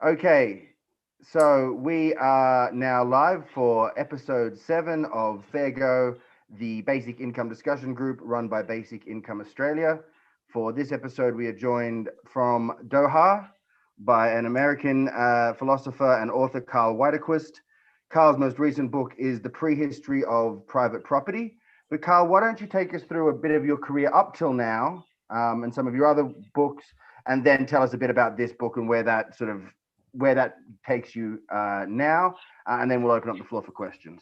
Okay, so we are now live for episode 7 of Fair Go, the basic income discussion group run by Basic Income Australia. For this episode, we are joined from Doha by an American philosopher and author, Karl Widerquist. Karl's most recent book is The Prehistory of Private Property. But Karl, why don't you take us through a bit of your career up till now and some of your other books, and then tell us a bit about this book and where that takes you now, and then we'll open up the floor for questions.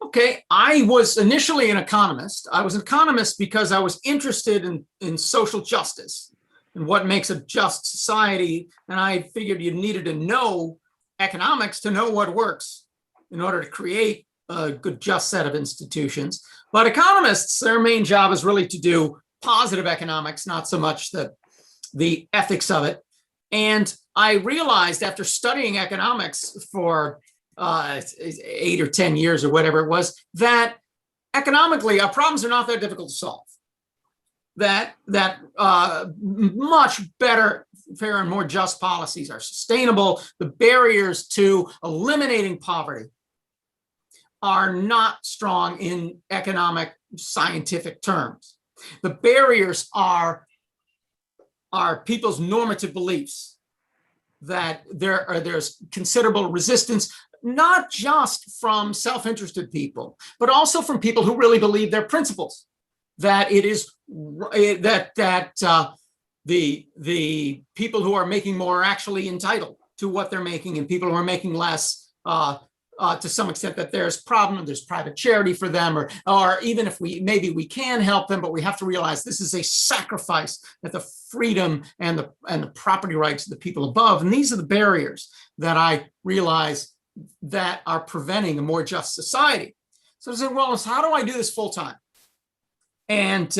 Okay, I was initially an economist. I was an economist because I was interested in social justice and what makes a just society, and I figured you needed to know economics to know what works in order to create a good, just set of institutions. But economists, their main job is really to do positive economics, not so much the ethics of it. And I realized after studying economics for 8 or 10 years or whatever it was, that economically our problems are not that difficult to solve. That much better, fair, and more just policies are sustainable. The barriers to eliminating poverty are not strong in economic scientific terms. The barriers are people's normative beliefs, that there's considerable resistance, not just from self-interested people, but also from people who really believe their principles, that it is the people who are making more are actually entitled to what they're making, and people who are making less, to some extent, that there's private charity for them, or even if we can help them, but we have to realize this is a sacrifice that the freedom and the property rights of the people above. And these are the barriers that I realize that are preventing a more just society. So I said, well, how do I do this full time? And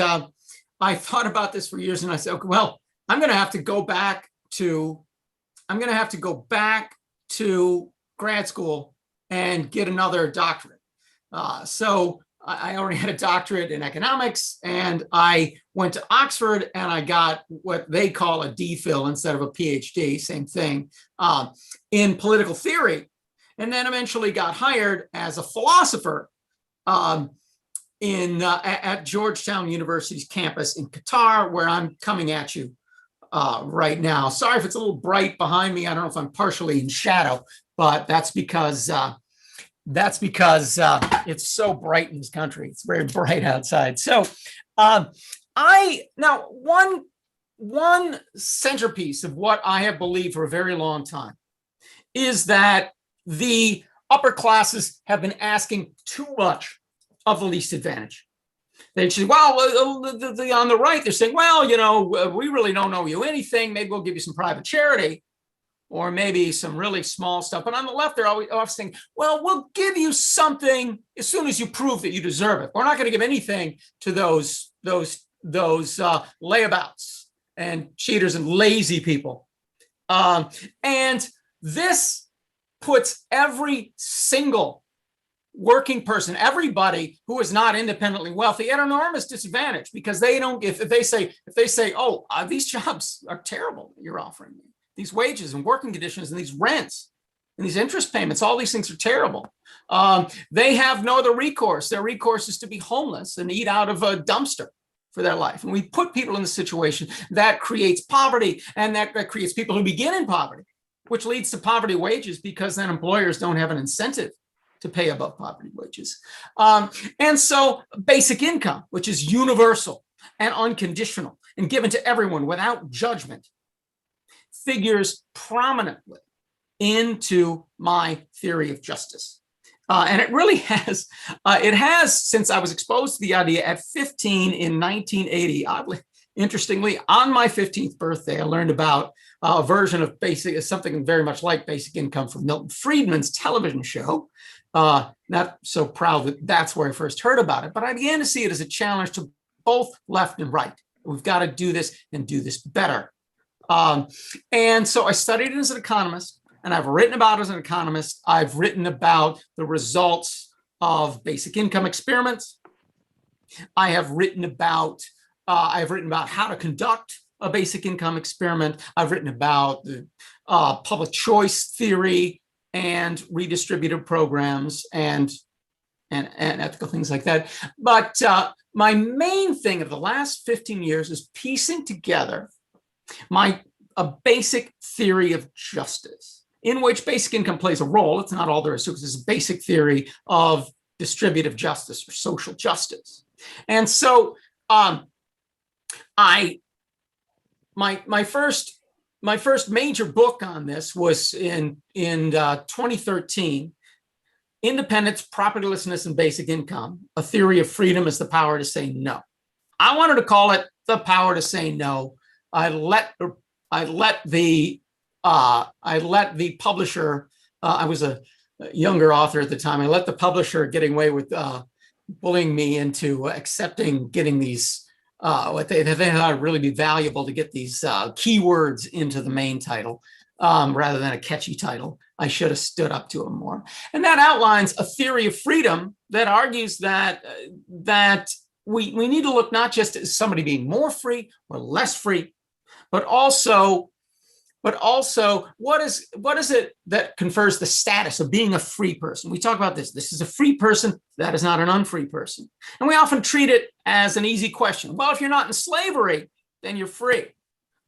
I thought about this for years, and I said, okay, well, I'm going to have to go back to grad school and get another doctorate. So I already had a doctorate in economics, and I went to Oxford and I got what they call a DPhil instead of a PhD, same thing, in political theory, and then eventually got hired as a philosopher at Georgetown University's campus in Qatar, where I'm coming at you right now. Sorry if it's a little bright behind me. I don't know if I'm partially in shadow, but that's because it's so bright in this country. It's very bright outside. So one centerpiece of what I have believed for a very long time is that the upper classes have been asking too much of the least advantaged. They say, well, on the right, they're saying, well, we really don't owe you anything. Maybe we'll give you some private charity, or maybe some really small stuff. But on the left, they're always saying, well, we'll give you something as soon as you prove that you deserve it. We're not going to give anything to those layabouts and cheaters and lazy people. And this puts every single working person, everybody who is not independently wealthy, at an enormous disadvantage, because they don't. If they say, oh, these jobs are terrible that you're offering me, these wages and working conditions and these rents and these interest payments, all these things are terrible. They have no other recourse. Their recourse is to be homeless and eat out of a dumpster for their life. And we put people in the situation that creates poverty, and that creates people who begin in poverty, which leads to poverty wages, because then employers don't have an incentive to pay above poverty wages. And so basic income, which is universal and unconditional and given to everyone without judgment, figures prominently into my theory of justice. And it really has, since I was exposed to the idea at 15 in 1980, oddly, interestingly, on my 15th birthday, I learned about a version of something very much like basic income from Milton Friedman's television show. Not so proud that that's where I first heard about it, but I began to see it as a challenge to both left and right. We've got to do this and do this better. And so I studied it as an economist, and I've written about it as an economist. I've written about the results of basic income experiments. I have written about how to conduct a basic income experiment. I've written about the public choice theory and redistributive programs and ethical things like that. But my main thing of the last 15 years is piecing together a basic theory of justice, in which basic income plays a role. It's not all there is to it. It's a basic theory of distributive justice or social justice. And so my first major book on this was in 2013, Independence, Propertylessness, and Basic Income, A Theory of Freedom as the Power to Say No. I wanted to call it The Power to Say No. I let the publisher, I was a younger author at the time, I let the publisher getting away with bullying me into getting these, what they thought would really be valuable to get these keywords into the main title rather than a catchy title. I should have stood up to them more. And that outlines a theory of freedom that argues that we need to look not just at somebody being more free or less free, but also what is it that confers the status of being a free person? We talk about this. This is a free person. That is not an unfree person. And we often treat it as an easy question. Well, if you're not in slavery, then you're free.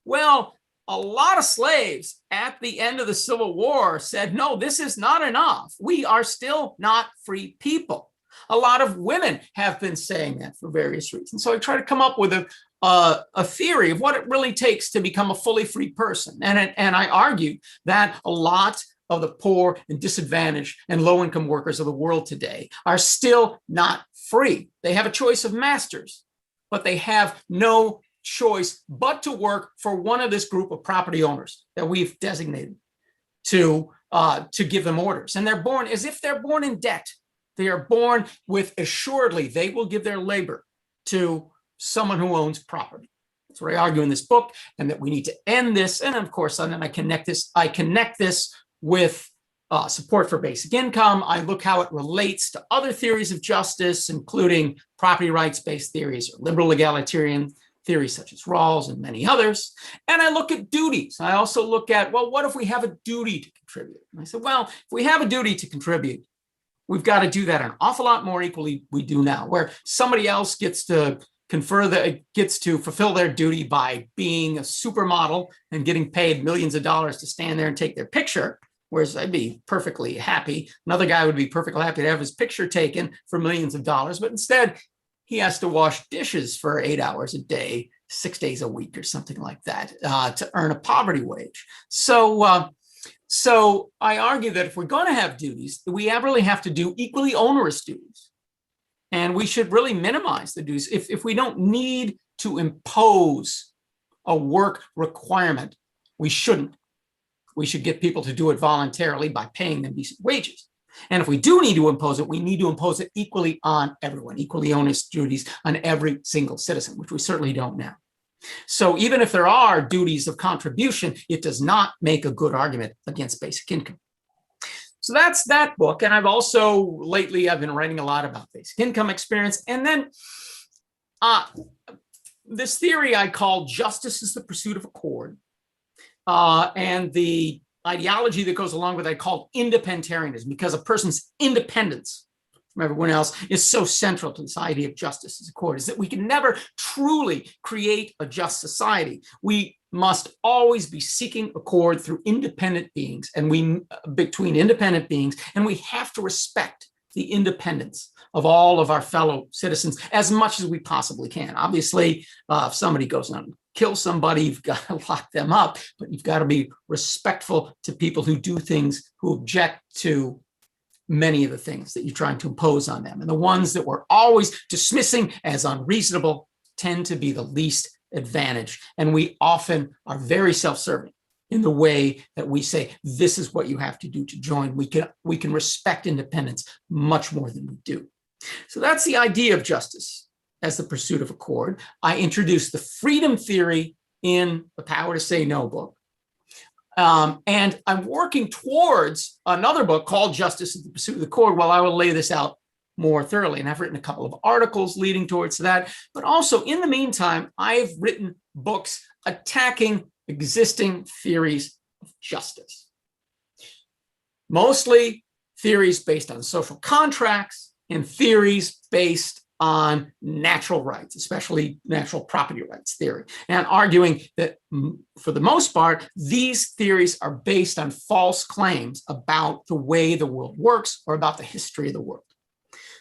Well, a lot of slaves at the end of the Civil War said, no, this is not enough. We are still not free people. A lot of women have been saying that for various reasons. So I try to come up with a theory of what it really takes to become a fully free person. And I argue that a lot of the poor and disadvantaged and low-income workers of the world today are still not free. They have a choice of masters, but they have no choice but to work for one of this group of property owners that we've designated to give them orders. And they're born as if they're born in debt. They are born with assuredly they will give their labor to someone who owns property. That's what I argue in this book, and that we need to end this. And of course, and then I connect this with support for basic income. I look how it relates to other theories of justice, including property rights-based theories or liberal egalitarian theories such as Rawls and many others. And I look at duties. I also look at, well, what if we have a duty to contribute? And I said, well, if we have a duty to contribute, we've got to do that an awful lot more equally we do now, where somebody else gets to fulfill their duty by being a supermodel and getting paid millions of dollars to stand there and take their picture, whereas I'd be perfectly happy. Another guy would be perfectly happy to have his picture taken for millions of dollars, but instead he has to wash dishes for 8 hours a day, 6 days a week or something like that to earn a poverty wage. So I argue that if we're going to have duties, we really have to do equally onerous duties. And we should really minimize the duties. If we don't need to impose a work requirement, we shouldn't. We should get people to do it voluntarily by paying them decent wages. And if we do need to impose it, we need to impose it equally on everyone, equally onerous duties on every single citizen, which we certainly don't now. So even if there are duties of contribution, it does not make a good argument against basic income. So that's that book. And I've been writing a lot about basic income experience. And then this theory I call justice is the pursuit of accord. And the ideology that goes along with it I call independentarianism, because a person's independence from everyone else is so central to this idea of justice as accord, is that we can never truly create a just society. We must always be seeking accord through independent beings, and between independent beings, and we have to respect the independence of all of our fellow citizens as much as we possibly can. Obviously, if somebody goes out and kills somebody, you've got to lock them up, but you've got to be respectful to people who do things, who object to many of the things that you're trying to impose on them. And the ones that we're always dismissing as unreasonable tend to be the least advantaged. And we often are very self-serving in the way that we say, this is what you have to do to join. We can respect independence much more than we do. So that's the idea of justice as the pursuit of accord. I introduced the freedom theory in the Power to Say No book. And I'm working towards another book called Justice is the Pursuit of Accord. Well, I will lay this out more thoroughly. And I've written a couple of articles leading towards that. But also, in the meantime, I've written books attacking existing theories of justice. Mostly theories based on social contracts and theories based on natural rights, especially natural property rights theory, and arguing that, for the most part, these theories are based on false claims about the way the world works or about the history of the world.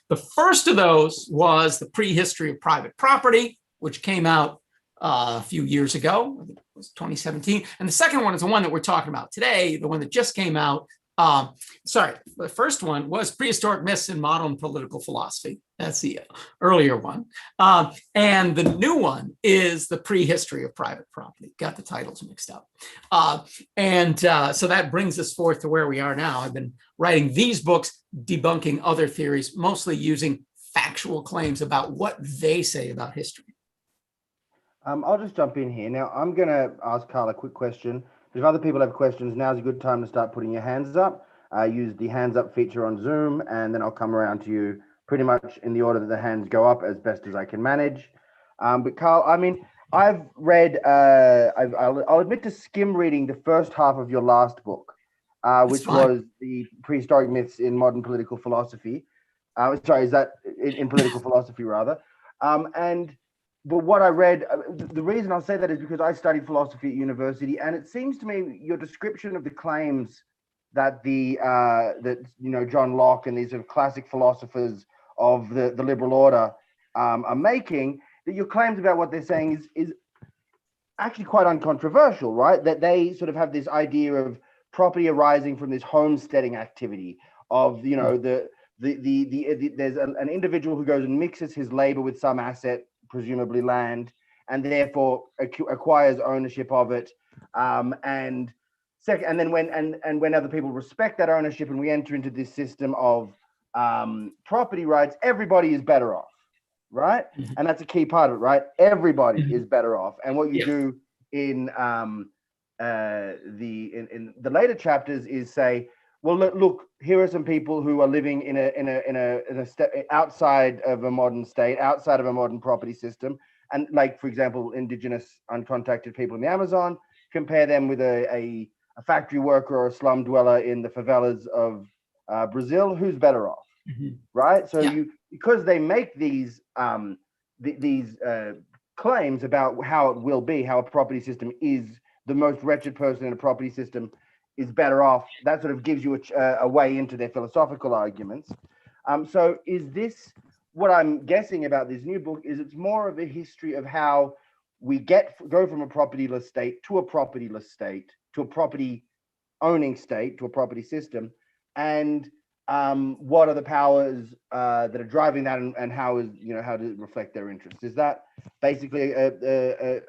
The first of those was the Prehistory of Private Property, which came out a few years ago. I think it was 2017. And the second one is the one that we're talking about today, the one that just came out. The first one was Prehistoric Myths in Modern Political Philosophy. That's the earlier one. And the new one is the Prehistory of Private Property. Got the titles mixed up. So that brings us forth to where we are now. I've been writing these books, debunking other theories, mostly using factual claims about what they say about history. I'll just jump in here. Now, I'm going to ask Karl a quick question. If other people have questions, now's a good time to start putting your hands up. Use the hands up feature on Zoom, and then I'll come around to you pretty much in the order that the hands go up as best as I can manage. But Karl, I mean, I've read, I'll admit to skim reading the first half of your last book, which was the Prehistoric Myths in Modern Political Philosophy. In political philosophy, rather. But what I read, the reason I'll say that is because I studied philosophy at university, and it seems to me your description of the claims that John Locke and these sort of classic philosophers of the liberal order are making, that your claims about what they're saying is actually quite uncontroversial, right? That they sort of have this idea of property arising from this homesteading activity of, there's an individual who goes and mixes his labor with some asset, presumably land, and therefore acquires ownership of it. And then when other people respect that ownership and we enter into this system of property rights, everybody is better off, right? Mm-hmm. And that's a key part of it, right? Everybody is better off. And what you do in the later chapters is say, well, look, here are some people who are living in a outside of a modern state, outside of a modern property system, and like, for example, indigenous uncontacted people in the Amazon. Compare them with a factory worker or a slum dweller in the favelas of Brazil. Who's better off, right? So because they make these claims about how it will be, how a property system is, the most wretched person in a property system is better off. That sort of gives you a way into their philosophical arguments. So is this, what I'm guessing about this new book, is it's more of a history of how we go from a propertyless state to a propertyless state, to a property owning state, to a property system, and what are the powers that are driving that, and how does it reflect their interests? Is that basically a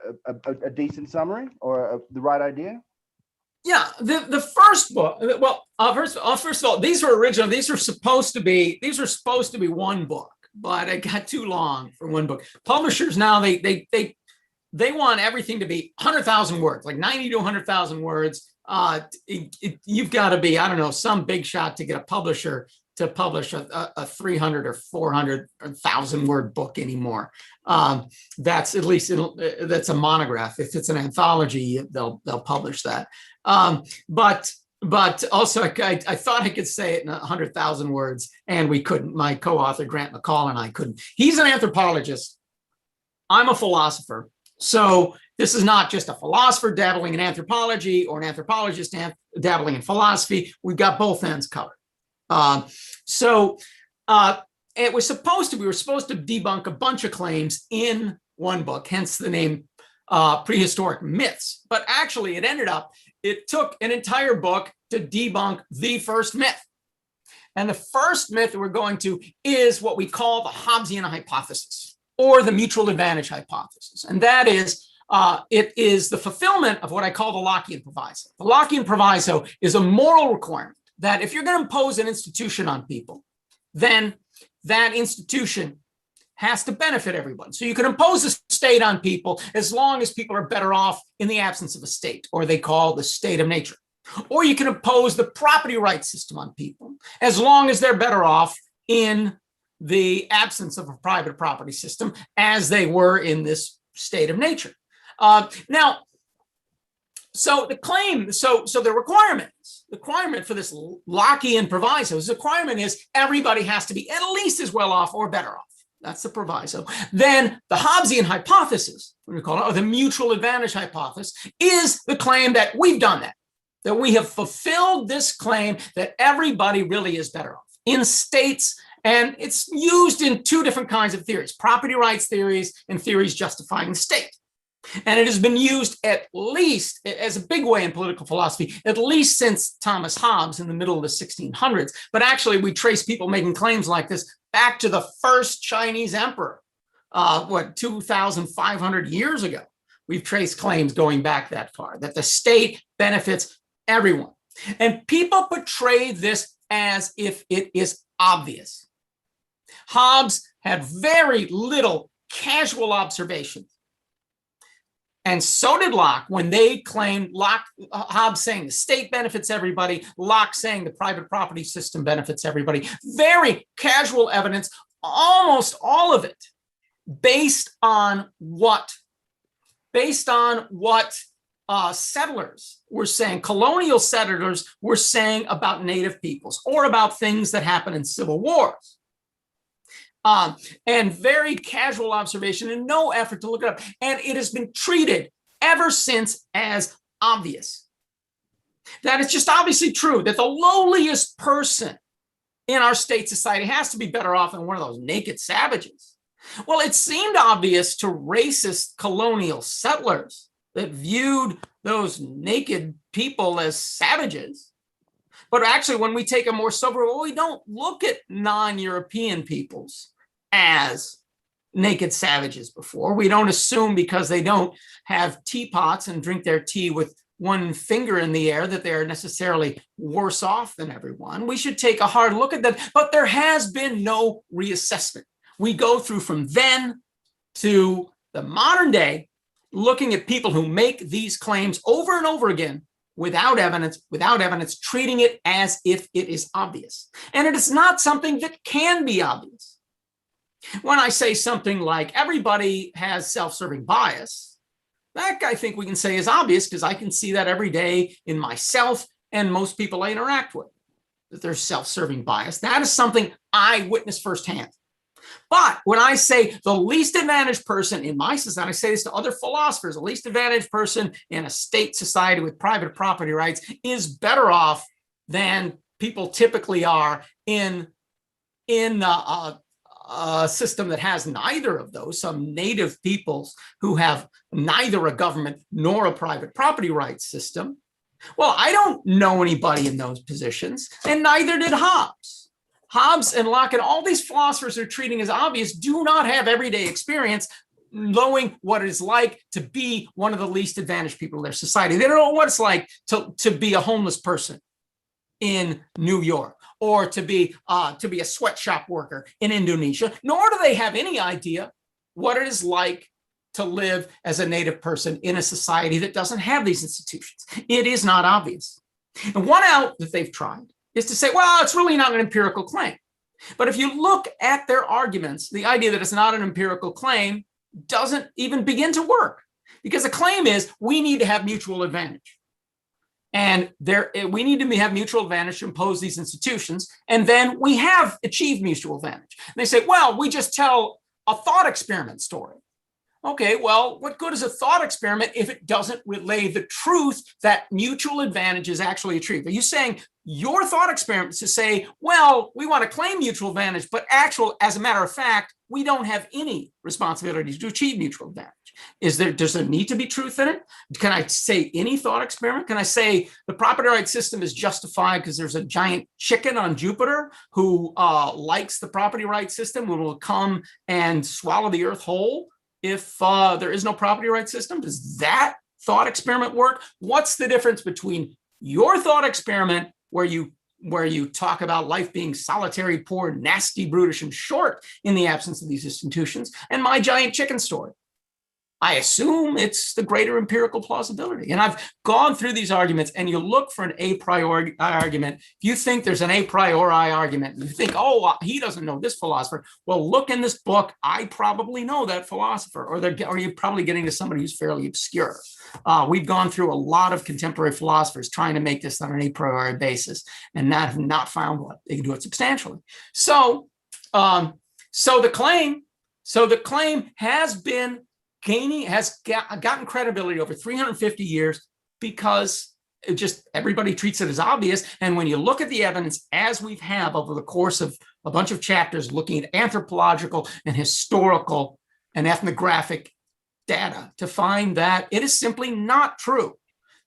decent summary or the right idea? Yeah, the first book. Well, first of all, these were original. These were supposed to be one book, but it got too long for one book. Publishers now they want everything to be 100,000 words, like 90 to 100,000 words. You've got to be, I don't know, some big shot to get a publisher to publish a 300 or 400,000 word book anymore. That's at least that's a monograph. If it's an anthology, they'll publish that. But also I thought I could say it in 100,000 words, and we couldn't. My co-author Grant McCall and I couldn't. He's an anthropologist. I'm a philosopher. So this is not just a philosopher dabbling in anthropology or an anthropologist dabbling in philosophy. We've got both ends covered. We were supposed to debunk a bunch of claims in one book, hence the name Prehistoric Myths. But actually it took an entire book to debunk the first myth. And the first myth that we're going to is what we call the Hobbesian hypothesis, or the mutual advantage hypothesis. And that is, it is the fulfillment of what I call the Lockean proviso. The Lockean proviso is a moral requirement that if you're going to impose an institution on people, then that institution has to benefit everyone. So you can impose a state on people as long as people are better off in the absence of a state, or they call the state of nature. Or you can impose the property rights system on people as long as they're better off in the absence of a private property system as they were in this state of nature. Now, so the claim, so the requirement for this Lockean proviso, the requirement is everybody has to be at least as well off or better off. That's the proviso. Then the Hobbesian hypothesis, what we call it, or the mutual advantage hypothesis, is the claim that we've done that we have fulfilled this claim that everybody really is better off in states. And it's used in two different kinds of theories, property rights theories and theories justifying the state. And it has been used at least as a big way in political philosophy, at least since Thomas Hobbes in the middle of the 1600s. But actually, we trace people making claims like this back to the first Chinese emperor, 2,500 years ago. We've traced claims going back that far, that the state benefits everyone. And people portray this as if it is obvious. Hobbes had very little casual observations. And so did Locke when they claimed, Hobbes saying the state benefits everybody, Locke saying the private property system benefits everybody. Very casual evidence, almost all of it based on what settlers were saying, colonial settlers were saying about native peoples or about things that happen in civil wars. And very casual observation and no effort to look it up. And it has been treated ever since as obvious. That it's just obviously true that the lowliest person in our state society has to be better off than one of those naked savages. Well, it seemed obvious to racist colonial settlers that viewed those naked people as savages. But actually, when we take a more sober, we don't look at non-European peoples as naked savages before. We don't assume because they don't have teapots and drink their tea with one finger in the air that they're necessarily worse off than everyone. We should take a hard look at that. But there has been no reassessment. We go through from then to the modern day, looking at people who make these claims over and over again without evidence, treating it as if it is obvious. And it is not something that can be obvious. When I say something like everybody has self-serving bias, that I think we can say is obvious because I can see that every day in myself and most people I interact with, that there's self-serving bias. That is something I witness firsthand. But when I say the least advantaged person in my society, I say this to other philosophers, the least advantaged person in a state society with private property rights is better off than people typically are in a system that has neither of those, some native peoples who have neither a government nor a private property rights system. Well, I don't know anybody in those positions, and neither did Hobbes. Hobbes and Locke and all these philosophers are treating as obvious do not have everyday experience knowing what it's like to be one of the least advantaged people in their society. They don't know what it's like to be a homeless person in New York, or to be a sweatshop worker in Indonesia, nor do they have any idea what it is like to live as a native person in a society that doesn't have these institutions. It is not obvious. And one out that they've tried is to say, well, it's really not an empirical claim. But if you look at their arguments, the idea that it's not an empirical claim doesn't even begin to work, because the claim is we need to have mutual advantage. And we need to have mutual advantage to impose these institutions. And then we have achieved mutual advantage. And they say, well, we just tell a thought experiment story. Okay, well, what good is a thought experiment if it doesn't relay the truth that mutual advantage is actually achieved? Are you saying your thought experiment is to say, well, we want to claim mutual advantage, but as a matter of fact, we don't have any responsibility to achieve mutual advantage? Does there need to be truth in it? Can I say any thought experiment? Can I say the property rights system is justified because there's a giant chicken on Jupiter who likes the property rights system, who will come and swallow the earth whole if there is no property rights system? Does that thought experiment work? What's the difference between your thought experiment where you talk about life being solitary, poor, nasty, brutish, and short in the absence of these institutions, and my giant chicken story? I assume it's the greater empirical plausibility. And I've gone through these arguments, and you look for an a priori argument. If you think there's an a priori argument, and you think, oh, he doesn't know this philosopher. Well, look in this book. I probably know that philosopher, or you're probably getting to somebody who's fairly obscure. We've gone through a lot of contemporary philosophers trying to make this on an a priori basis, and have not found what they can do it substantially. So the claim has been gotten credibility over 350 years because everybody treats it as obvious. And when you look at the evidence, as we've had over the course of a bunch of chapters looking at anthropological and historical and ethnographic data, to find that it is simply not true.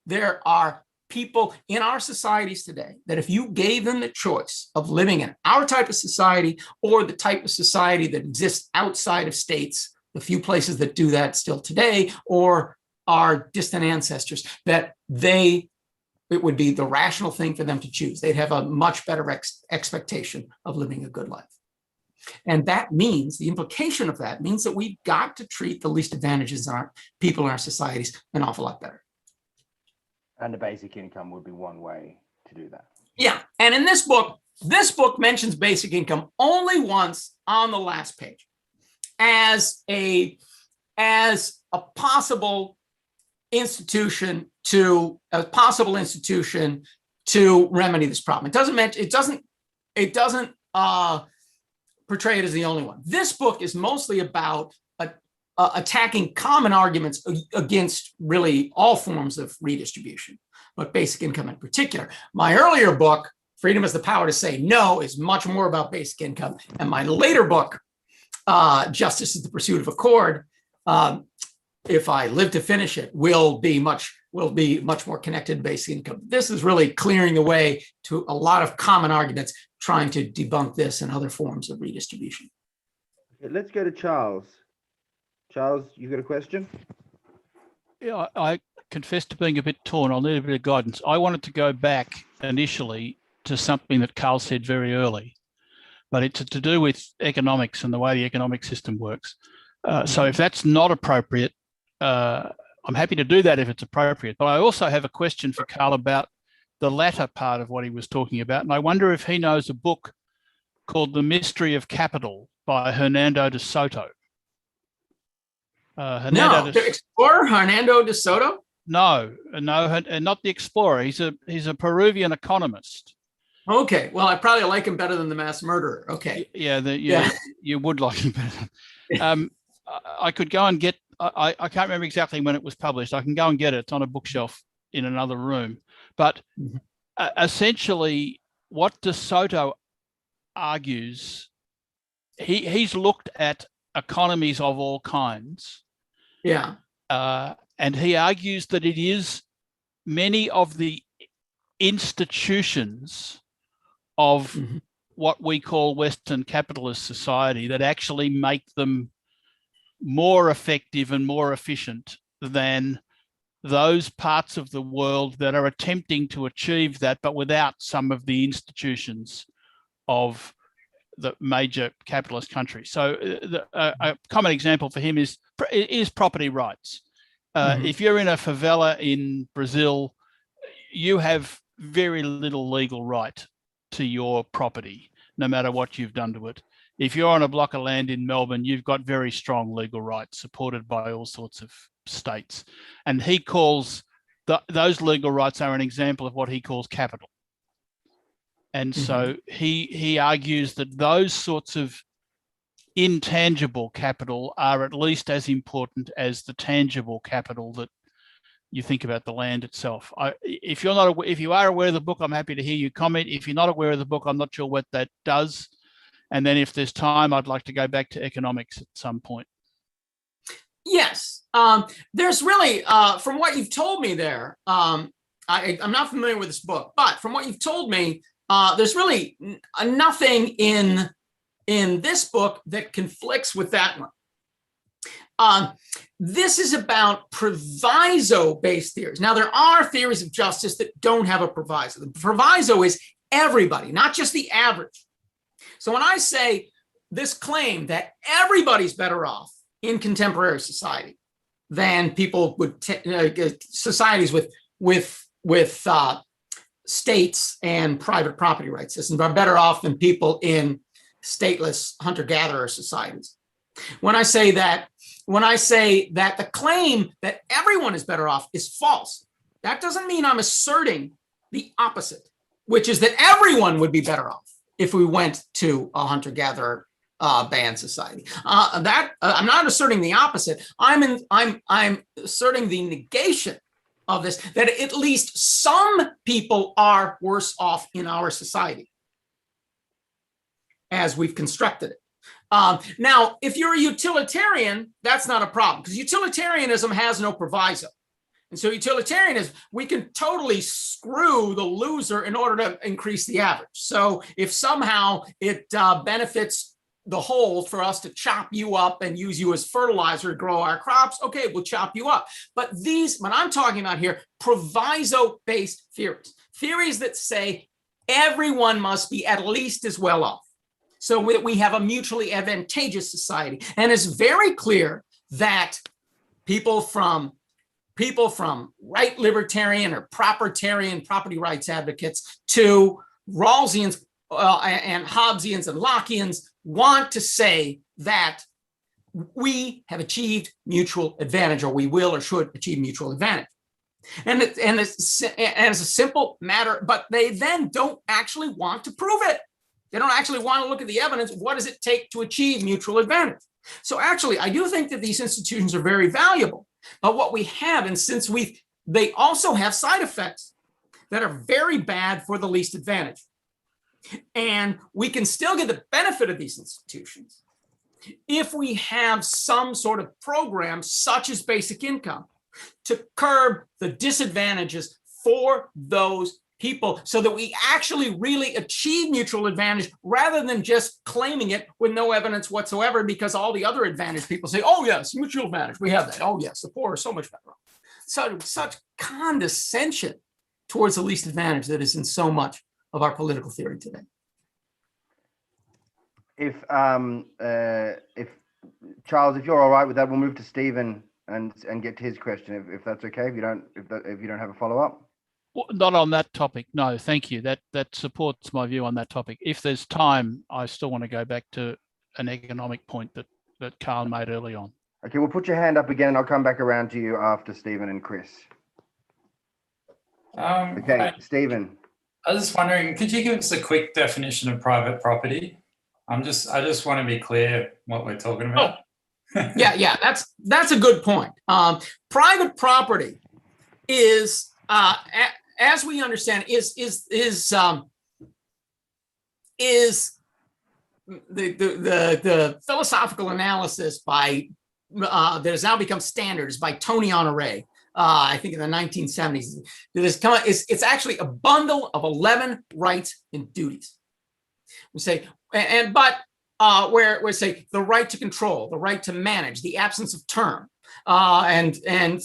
There are people in our societies today that if you gave them the choice of living in our type of society or the type of society that exists outside of states, the few places that do that still today, or our distant ancestors, that it would be the rational thing for them to choose. They'd have a much better expectation of living a good life. And that means, the implication of that means that we've got to treat the least advantages in our people in our societies an awful lot better. And the basic income would be one way to do that. Yeah. And in this book mentions basic income only once on the last page as a possible institution to remedy this problem. It doesn't portray it as the only one. This book is mostly about attacking common arguments against really all forms of redistribution, but basic income in particular. My earlier book, Freedom has the Power to Say No, is much more about basic income. And my later book, Justice is the Pursuit of Accord, if I live to finish it, will be much more connected to basic income. This is really clearing the way to a lot of common arguments, trying to debunk this and other forms of redistribution. Okay, let's go to Charles. Charles, you got a question? Yeah, I confess to being a bit torn. I'll need a bit of guidance. I wanted to go back initially to something that Karl said very early, but it's to do with economics and the way the economic system works. So if that's not appropriate, I'm happy to do that if it's appropriate. But I also have a question for Karl about the latter part of what he was talking about. And I wonder if he knows a book called The Mystery of Capital by Hernando de Soto. The explorer Hernando de Soto? No, not the explorer. He's a Peruvian economist. Okay, well, I probably like him better than the mass murderer. Okay. You would like him better. I could go and get. I can't remember exactly when it was published. I can go and get it. It's on a bookshelf in another room. But essentially, what De Soto argues, he's looked at economies of all kinds. Yeah. And he argues that it is many of the institutions of what we call Western capitalist society that actually make them more effective and more efficient than those parts of the world that are attempting to achieve that, but without some of the institutions of the major capitalist countries. So a common example for him is property rights. If you're in a favela in Brazil, you have very little legal right to your property, no matter what you've done to it. If you're on a block of land in Melbourne, you've got very strong legal rights supported by all sorts of states. And he calls those legal rights are an example of what he calls capital. And so he argues that those sorts of intangible capital are at least as important as the tangible capital that you think about the land itself. If you are aware of the book, I'm happy to hear you comment. If you're not aware of the book, I'm not sure what that does. And then if there's time, I'd like to go back to economics at some point. Yes. There's really, from what you've told me there, I'm not familiar with this book, but from what you've told me, there's really nothing in this book that conflicts with that one. This is about proviso-based theories. Now, there are theories of justice that don't have a proviso. The proviso is everybody, not just the average. So when I say this claim that everybody's better off in contemporary society than people would societies with states and private property rights systems are better off than people in stateless hunter-gatherer societies. When I say that the claim that everyone is better off is false, that doesn't mean I'm asserting the opposite, which is that everyone would be better off if we went to a hunter-gatherer band society. I'm not asserting the opposite. I'm asserting the negation of this, that at least some people are worse off in our society as we've constructed it. Now, if you're a utilitarian, that's not a problem, because utilitarianism has no proviso. And so utilitarianism, we can totally screw the loser in order to increase the average. So if somehow it benefits the whole for us to chop you up and use you as fertilizer to grow our crops, okay, we'll chop you up. But these, what I'm talking about here, proviso-based theories that say everyone must be at least as well off, so that we have a mutually advantageous society. And it's very clear that people from right libertarian or propertarian property rights advocates to Rawlsians and Hobbesians and Lockeans want to say that we have achieved mutual advantage, or we will or should achieve mutual advantage. And it's a simple matter, but they then don't actually want to prove it. They don't actually want to look at the evidence. What does it take to achieve mutual advantage? So actually, I do think that these institutions are very valuable. But what we have, and since they also have side effects that are very bad for the least advantage. And we can still get the benefit of these institutions if we have some sort of program, such as basic income, to curb the disadvantages for those people, so that we actually really achieve mutual advantage rather than just claiming it with no evidence whatsoever, because all the other advantage people say, oh yes, mutual advantage, we have that. Oh yes, the poor are so much better off. Such condescension towards the least advantage that is in so much of our political theory today. If Charles, if you're all right with that, we'll move to Stephen and get to his question, if that's okay. If you don't have a follow-up. Well, not on that topic. No, thank you. That supports my view on that topic. If there's time, I still want to go back to an economic point that Karl made early on. Okay, we'll put your hand up again and I'll come back around to you after Stephen and Chris. Okay, Stephen. I was just wondering, could you give us a quick definition of private property? I just want to be clear what we're talking about. Oh. Yeah, that's a good point. Private property is, as we understand, is the philosophical analysis by that has now become standards by Tony Honoré. I think in the 1970s, it's actually a bundle of 11 rights and duties. We say, where we say the right to control, the right to manage, the absence of term, and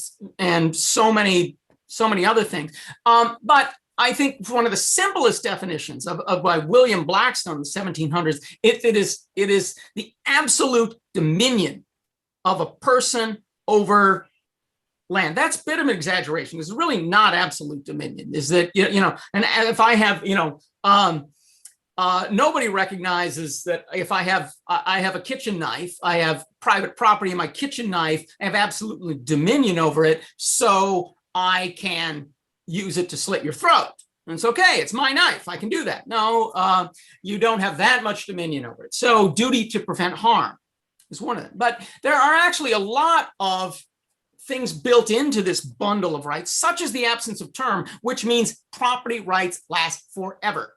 so many other things. But I think one of the simplest definitions of by William Blackstone in the 1700s, it is the absolute dominion of a person over land. That's a bit of an exaggeration. It's really not absolute dominion. Is that, and if I have, nobody recognizes that if I have a kitchen knife, I have private property in my kitchen knife, I have absolutely dominion over it, so I can use it to slit your throat. And it's okay, it's my knife, I can do that. No, you don't have that much dominion over it. So duty to prevent harm is one of them. But there are actually a lot of things built into this bundle of rights, such as the absence of term, which means property rights last forever.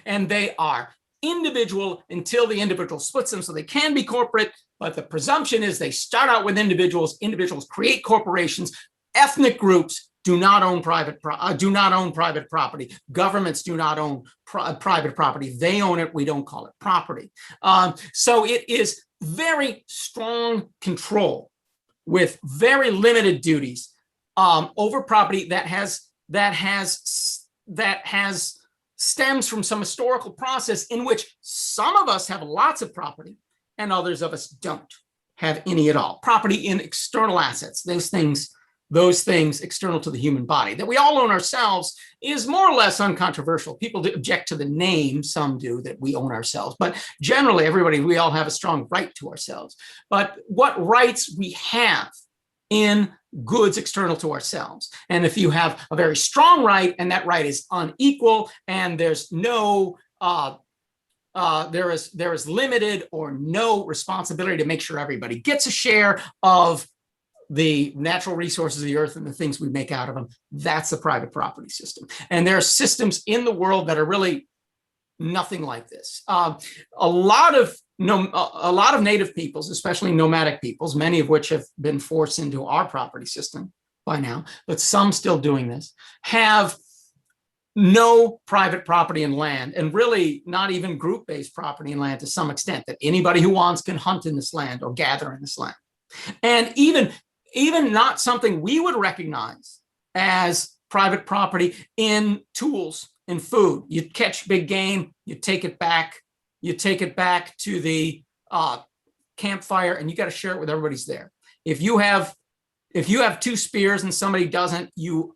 And they are individual until the individual splits them, so they can be corporate, but the presumption is they start out with individuals. Individuals create corporations. Ethnic groups do not own private property. Governments do not own private property. They own it. We don't call it property. So it is very strong control with very limited duties over property that stems from some historical process in which some of us have lots of property and others of us don't. have any at all. Property in external assets, those things external to the human body that we all own ourselves, is more or less uncontroversial. People do object to the name, some do, that we own ourselves, but generally we all have a strong right to ourselves. But what rights we have in goods external to ourselves. And if you have a very strong right and that right is unequal and there's no there is limited or no responsibility to make sure everybody gets a share of the natural resources of the earth and the things we make out of them, that's the private property system. And there are systems in the world that are really nothing like this. A lot of native peoples, especially nomadic peoples, many of which have been forced into our property system by now, but some still doing this, have no private property and land, and really not even group-based property and land to some extent, that anybody who wants can hunt in this land or gather in this land. And even not something we would recognize as private property in tools, in food. You catch big game, you take it back to the campfire, and you got to share it with everybody's there. If you have 2 spears and somebody doesn't, you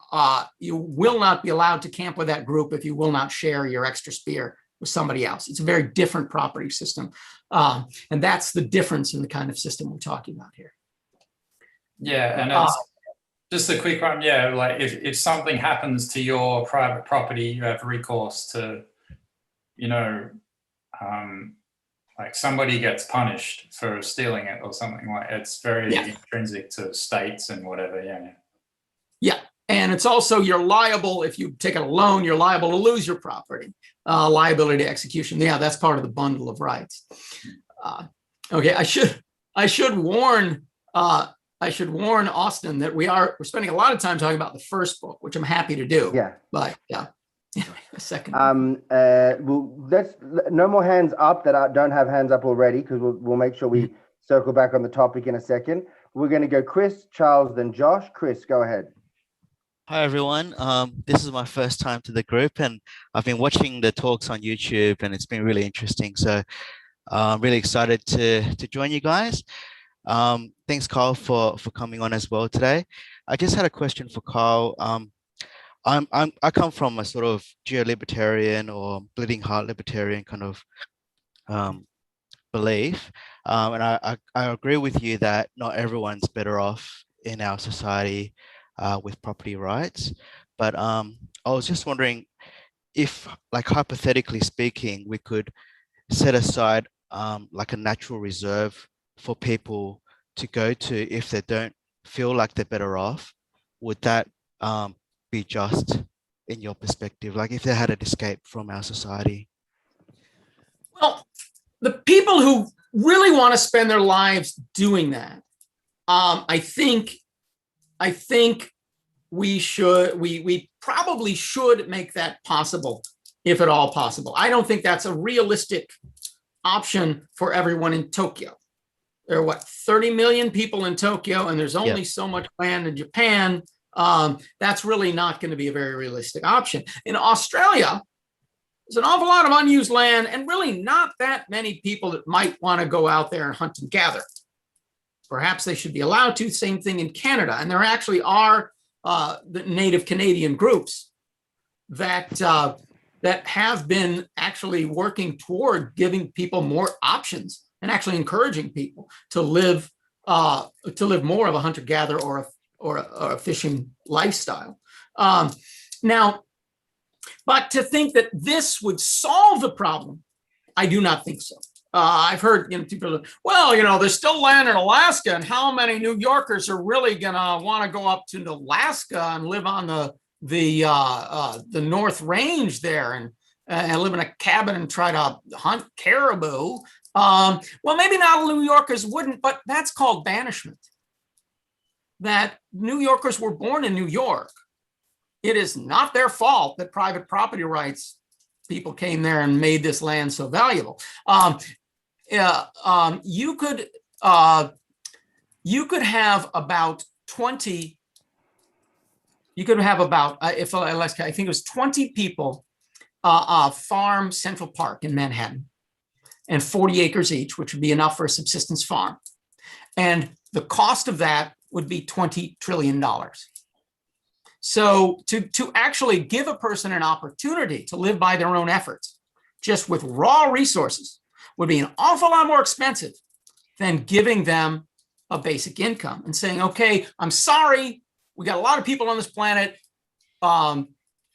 will not be allowed to camp with that group if you will not share your extra spear with somebody else. It's a very different property system. And that's the difference in the kind of system we're talking about here. Yeah, and it's just a quick one. Yeah, like if something happens to your private property, you have recourse to, like somebody gets punished for stealing it or something. Like it's very intrinsic to states and whatever. Yeah. And it's also, you're liable, if you take out a loan, you're liable to lose your property. Liability to execution. Yeah, that's part of the bundle of rights. Okay, I should warn Austin that we're spending a lot of time talking about the first book, which I'm happy to do. Yeah. But a second. Well, let's no more hands up that don't have hands up already, because we'll make sure we circle back on the topic in a second. We're going to go Chris, Charles, then Josh. Chris, go ahead. Hi everyone. This is my first time to the group, and I've been watching the talks on YouTube, and it's been really interesting. So I'm really excited to join you guys. Thanks, Karl, for coming on as well today. I just had a question for Karl. I come from a sort of geo-libertarian or bleeding heart libertarian kind of belief, and I agree with you that not everyone's better off in our society with property rights. But I was just wondering if, like hypothetically speaking, we could set aside like a natural reserve for people to go to if they don't feel like they're better off. Would that be just in your perspective, like if they had an escape from our society? Well, the people who really want to spend their lives doing that, I think we probably should make that possible, if at all possible. I don't think that's a realistic option for everyone in Tokyo. There are 30 million people in Tokyo, and there's only so much land in Japan. That's really not going to be a very realistic option. In Australia, there's an awful lot of unused land, and really not that many people that might want to go out there and hunt and gather. Perhaps they should be allowed to. Same thing in Canada. And there actually are the native Canadian groups that have been actually working toward giving people more options and actually encouraging people to live more of a hunter-gatherer or a fishing lifestyle. Now, but to think that this would solve the problem, I do not think so. I've heard people, well, there's still land in Alaska, and how many New Yorkers are really gonna want to go up to Alaska and live on the North Range there and live in a cabin and try to hunt caribou? Well, maybe not New Yorkers wouldn't, but that's called banishment. That New Yorkers were born in New York. It is not their fault that private property rights people came there and made this land so valuable. You could have about 20. You could have about I think it was 20 people farm Central Park in Manhattan, and 40 acres each, which would be enough for a subsistence farm. And the cost of that would be $20 trillion. So to actually give a person an opportunity to live by their own efforts, just with raw resources, would be an awful lot more expensive than giving them a basic income and saying, okay, I'm sorry, we got a lot of people on this planet.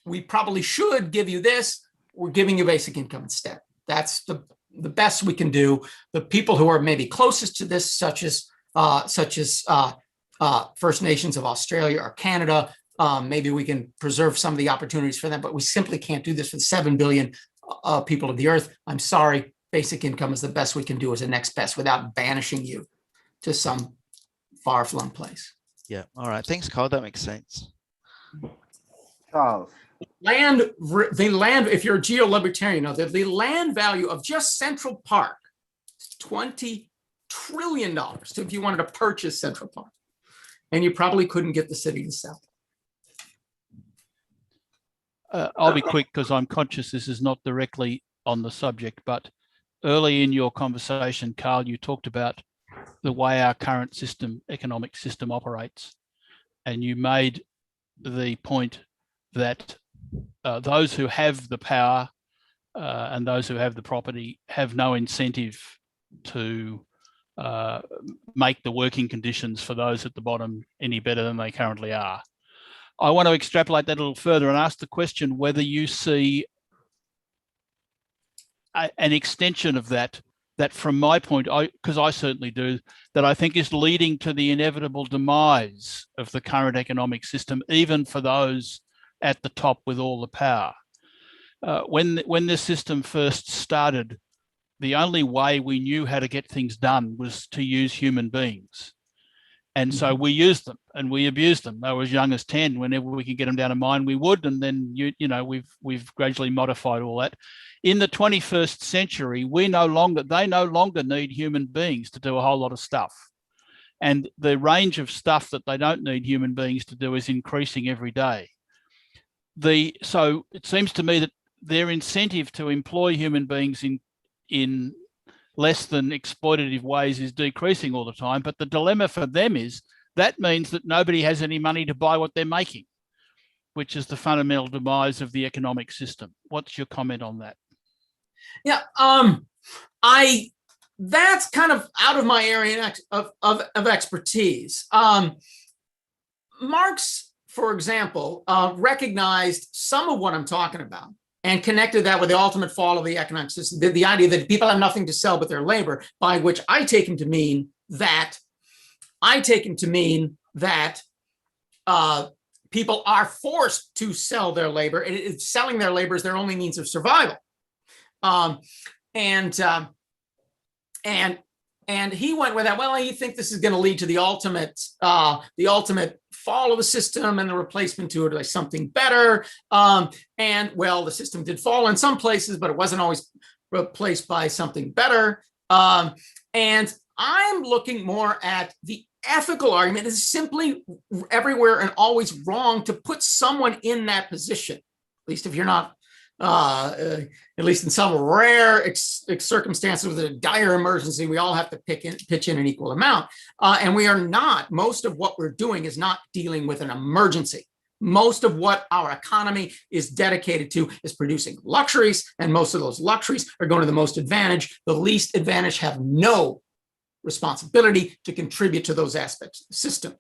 We probably should give you this. We're giving you basic income instead. That's the best we can do. The people who are maybe closest to this, such as First Nations of Australia or Canada, maybe we can preserve some of the opportunities for them, but we simply can't do this for the 7 billion people of the earth. I'm sorry, basic income is the best we can do as a next best without banishing you to some far-flung place. Yeah. All right. Thanks, Karl. That makes sense. Charles. The land, if you're a geo-libertarian, you know that the land value of just Central Park is $20 trillion if you wanted to purchase Central Park. And you probably couldn't get the city to sell. I'll be quick because I'm conscious this is not directly on the subject, but early in your conversation, Karl, you talked about the way our current economic system operates. And you made the point that those who have the power and those who have the property have no incentive to make the working conditions for those at the bottom any better than they currently are. I want to extrapolate that a little further and ask the question whether you see an extension of that from my point, because I certainly do, that I think is leading to the inevitable demise of the current economic system, even for those at the top with all the power. When this system first started, the only way we knew how to get things done was to use human beings. And so we used them and we abused them. They were as young as 10. Whenever we could get them down a mine, we would. And then we've gradually modified all that. In the 21st century, they no longer need human beings to do a whole lot of stuff. And the range of stuff that they don't need human beings to do is increasing every day. So it seems to me that their incentive to employ human beings in less than exploitative ways is decreasing all the time. But the dilemma for them is that means that nobody has any money to buy what they're making, which is the fundamental demise of the economic system. What's your comment on that? Yeah, that's kind of out of my area of expertise. Marx, for example, recognized some of what I'm talking about and connected that with the ultimate fall of the economic system, the idea that people have nothing to sell but their labor, by which I take him to mean that people are forced to sell their labor. Selling their labor is their only means of survival. And he went with that. Well, you think this is going to lead to the ultimate fall of the system and the replacement to it by something better. And well, the system did fall in some places, but it wasn't always replaced by something better. And I'm looking more at the ethical argument. Is simply everywhere and always wrong to put someone in that position, at least if you're not. At least in some rare circumstances with a dire emergency, we all have to pitch in an equal amount. And we are not, most of what we're doing is not dealing with an emergency. Most of what our economy is dedicated to is producing luxuries, and most of those luxuries are going to the most advantaged. The least advantaged have no responsibility to contribute to those aspects of the system.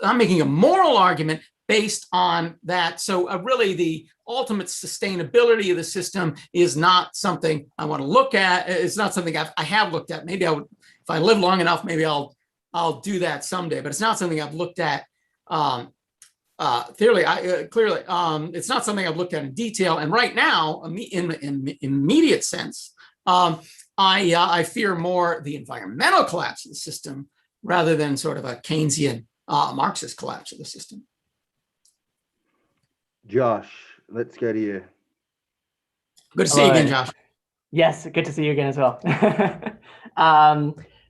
I'm making a moral argument based on that. So really the ultimate sustainability of the system is not something I want to look at. It's not something I have looked at. Maybe if I live long enough, maybe I'll do that someday, but it's not something I've looked at clearly. It's not something I've looked at in detail. And right now, in immediate sense, I fear more the environmental collapse of the system rather than sort of a Keynesian Marxist collapse of the system. Josh, let's go to you. Good to see you again, Josh. Yes, good to see you again as well.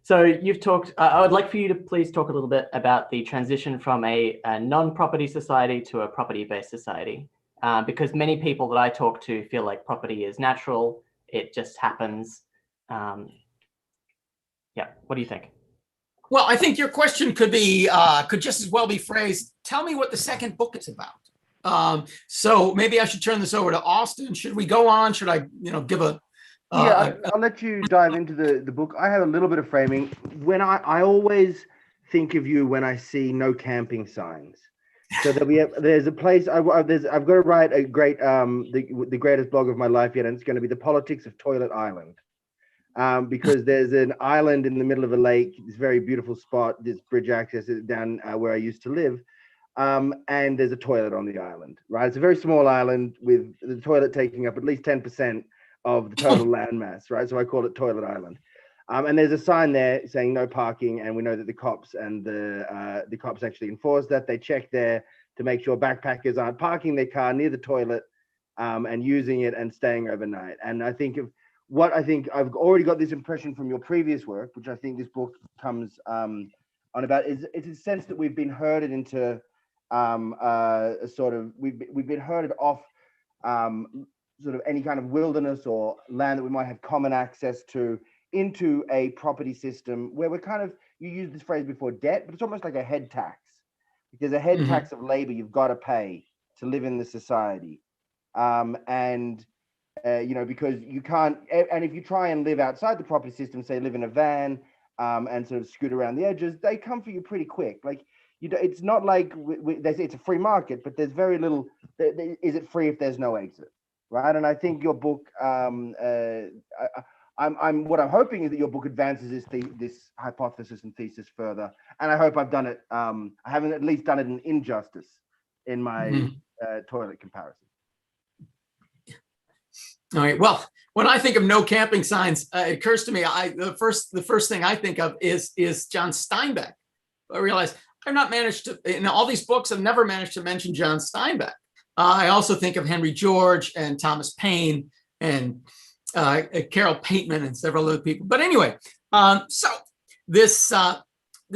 So you've talked, I would like for you to please talk a little bit about the transition from a non-property society to a property-based society, because many people that I talk to feel like property is natural, it just happens. Yeah, what do you think? Well, I think your question could just as well be phrased, tell me what the second book is about. So maybe I should turn this over to Austin. Should we go on? Should I, give a... I'll let you dive into the book. I have a little bit of framing. When I always think of you when I see no camping signs. So there's a place I've got to write a great the greatest blog of my life yet, and it's going to be the politics of Toilet Island, because there's an island in the middle of a lake, this very beautiful spot, this bridge access down where I used to live, and there's a toilet on the island. Right, it's a very small island with the toilet taking up at least 10% of the total landmass. Right, so I call it Toilet Island. And there's a sign there saying no parking, and we know that the cops actually enforce that. They check there to make sure backpackers aren't parking their car near the toilet and using it and staying overnight. And I think I've already got this impression from your previous work, which I think this book comes on about, is it's a sense that we've been herded into a sort of we've been herded off sort of any kind of wilderness or land that we might have common access to, into a property system where we're kind of, you used this phrase before, debt, but it's almost like a head tax, because a head tax of labor you've got to pay to live in the society. Because you can't, and if you try and live outside the property system, say live in a van and sort of scoot around the edges, they come for you pretty quick. Like, it's not like it's a free market, but there's very little, is it free if there's no exit, right? And I think your book, what I'm hoping is that your book advances this hypothesis and thesis further, and I hope I've done it. I haven't at least done it an injustice in my toilet comparison. All right. Well, when I think of no camping signs, it occurs to me the first thing I think of is John Steinbeck. I realize I've not managed to, in all these books, I've never managed to mention John Steinbeck. I also think of Henry George and Thomas Paine and Carol Pateman and several other people. But anyway, so this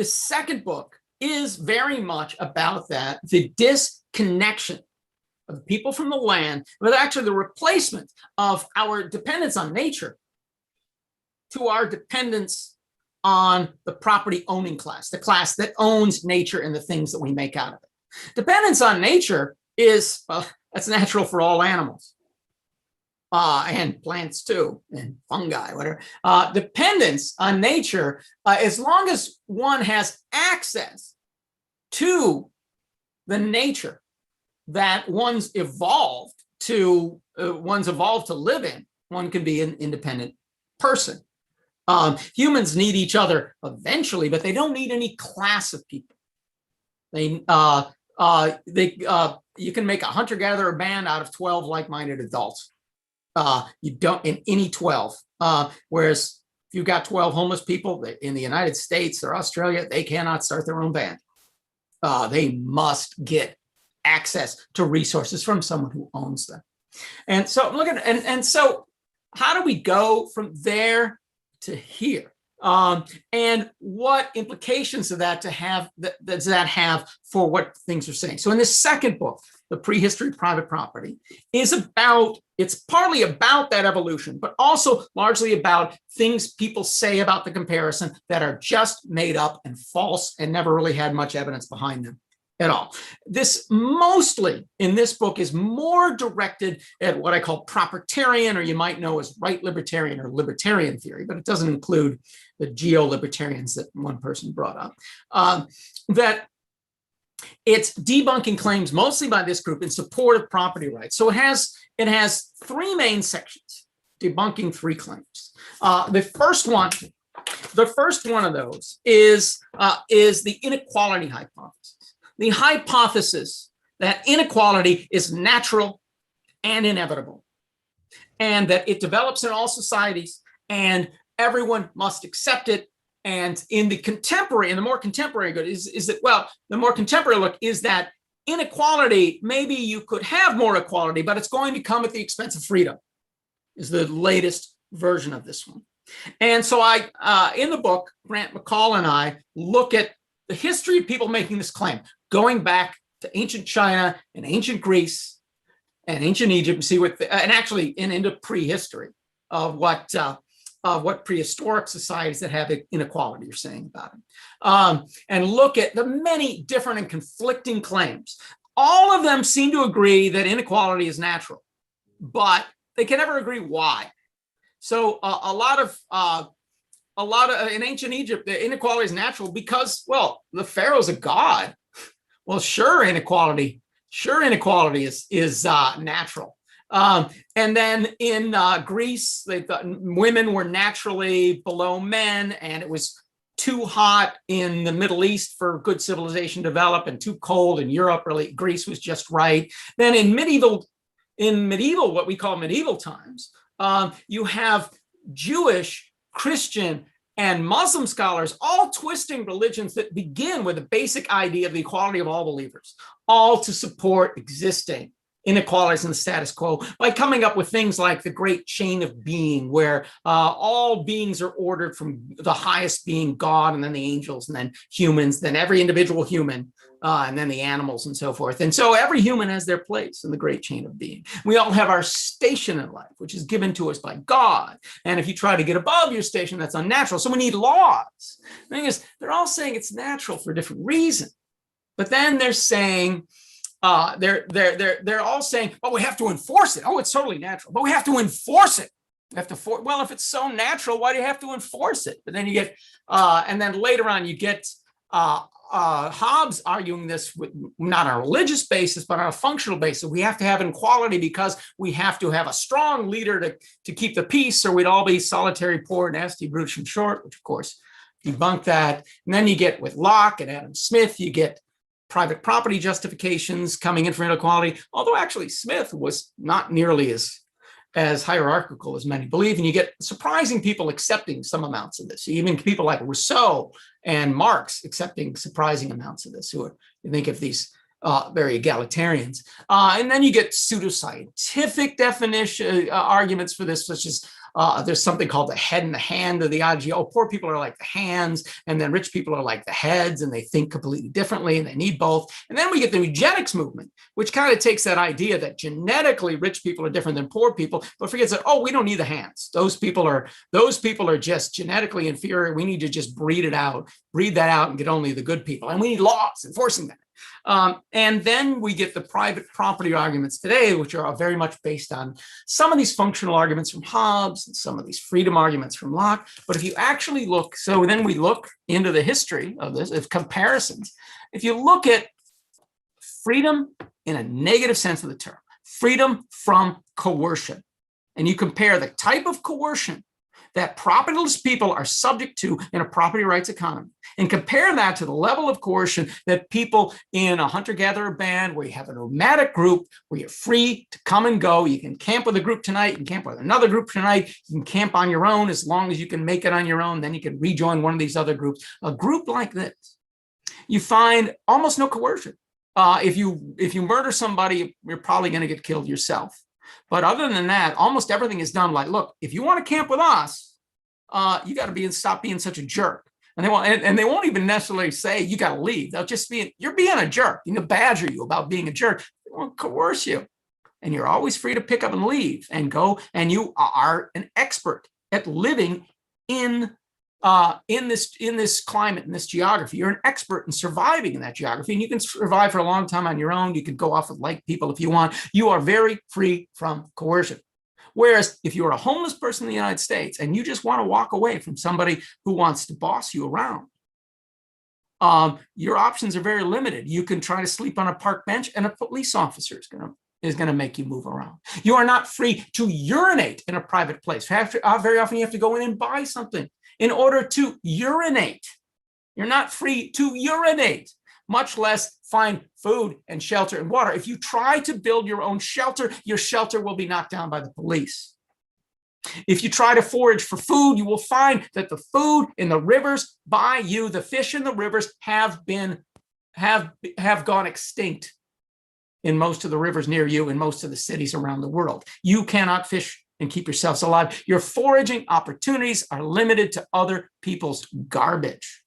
second book is very much about that, the disconnection of the people from the land, but actually the replacement of our dependence on nature to our dependence on the property owning class, the class that owns nature and the things that we make out of it. Dependence on nature is, well, that's natural for all animals. And plants too, and fungi, whatever. Dependence on nature, as long as one has access to the nature that one's evolved to live in, one can be an independent person. Humans need each other eventually, but they don't need any class of people. You can make a hunter-gatherer band out of 12 like-minded adults. You don't in any 12. Whereas if you've got 12 homeless people in the United States or Australia, they cannot start their own band. They must get access to resources from someone who owns them. And so look at and so how do we go from there to here? And what implications does that have for what things are saying? So in this second book, The Prehistory of Private Property, it's partly about that evolution, but also largely about things people say about the comparison that are just made up and false and never really had much evidence behind them at all. This mostly in this book is more directed at what I call propertarian, or you might know as right libertarian or libertarian theory, but it doesn't include the geo-libertarians that one person brought up. That it's debunking claims mostly by this group in support of property rights. So it has three main sections, debunking three claims. The first one of those is the inequality hypothesis. The hypothesis that inequality is natural and inevitable, and that it develops in all societies, and everyone must accept it. And in the more contemporary good the more contemporary look is that inequality, maybe you could have more equality, but it's going to come at the expense of freedom, is the latest version of this one. And so in the book, Grant McCall and I look at the history of people making this claim, going back to ancient China and ancient Greece and ancient Egypt, and see into prehistory of what of what prehistoric societies that have inequality are saying about it, and look at the many different and conflicting claims. All of them seem to agree that inequality is natural, but they can never agree why. So a lot of in ancient Egypt, the inequality is natural because, well, the pharaoh's a god. Well, sure, inequality is natural. And then in Greece, they thought women were naturally below men, and it was too hot in the Middle East for good civilization to develop, and too cold in Europe. Really, Greece was just right. Then in medieval, what we call medieval times, you have Jewish, Christian, and Muslim scholars all twisting religions that begin with a basic idea of the equality of all believers, all to support existing inequalities in the status quo by coming up with things like the great chain of being, where all beings are ordered from the highest being, God, and then the angels, and then humans, then every individual human, and then the animals and so forth. And so every human has their place in the great chain of being. We all have our station in life, which is given to us by God. And if you try to get above your station, that's unnatural. So we need laws. The thing is, they're all saying it's natural for a different reason. But then they're saying, they're all saying, oh, we have to enforce it. Oh, it's totally natural, but we have to enforce it. We have to well, if it's so natural, why do you have to enforce it? But then you get, and then later on, you get Hobbes arguing this with not on a religious basis, but on a functional basis. We have to have equality because we have to have a strong leader to keep the peace, or we'd all be solitary, poor, nasty, brutish, and short, which of course debunk that. And then you get with Locke and Adam Smith, you get private property justifications coming in for inequality, although actually Smith was not nearly as hierarchical as many believe, and you get surprising people accepting some amounts of this. Even people like Rousseau and Marx accepting surprising amounts of this, who are, you think of these very egalitarians. And then you get pseudoscientific definition arguments for this, such as there's something called the head and the hand of the ideology. Oh, poor people are like the hands, and then rich people are like the heads, and they think completely differently, and they need both. And then we get the eugenics movement, which kind of takes that idea that genetically rich people are different than poor people, but forgets that, oh, we don't need the hands. Those people are just genetically inferior. We need to just breed that out, and get only the good people. And we need laws enforcing that. And then we get the private property arguments today, which are very much based on some of these functional arguments from Hobbes and some of these freedom arguments from Locke. But if you actually look, so then we look into the history of this, of comparisons. If you look at freedom in a negative sense of the term, freedom from coercion, and you compare the type of coercion that propertyless people are subject to in a property rights economy, and compare that to the level of coercion that people in a hunter-gatherer band, where you have a nomadic group, where you're free to come and go. You can camp with a group tonight, you can camp with another group tonight, you can camp on your own as long as you can make it on your own, then you can rejoin one of these other groups. A group like this, you find almost no coercion. If you murder somebody, you're probably going to get killed yourself. But other than that, almost everything is done like, look, if you want to camp with us, you got to stop being such a jerk. And they won't even necessarily say you got to leave. They'll just be, you're being a jerk. You know, badger you about being a jerk. They won't coerce you, and you're always free to pick up and leave and go. And you are an expert at living in this climate, in this geography. You're an expert in surviving in that geography, and you can survive for a long time on your own. You can go off with like people if you want. You are very free from coercion. Whereas if you're a homeless person in the United States and you just want to walk away from somebody who wants to boss you around, your options are very limited. You can try to sleep on a park bench, and a police officer is going to make you move around. You are not free to urinate in a private place. Very often you have to go in and buy something in order to urinate. You're not free to urinate, much less find food and shelter and water. If you try to build your own shelter, your shelter will be knocked down by the police. If you try to forage for food, you will find that the food in the rivers by you, the fish in the rivers have gone extinct in most of the rivers near you, in most of the cities around the world. You cannot fish and keep yourselves alive. Your foraging opportunities are limited to other people's garbage,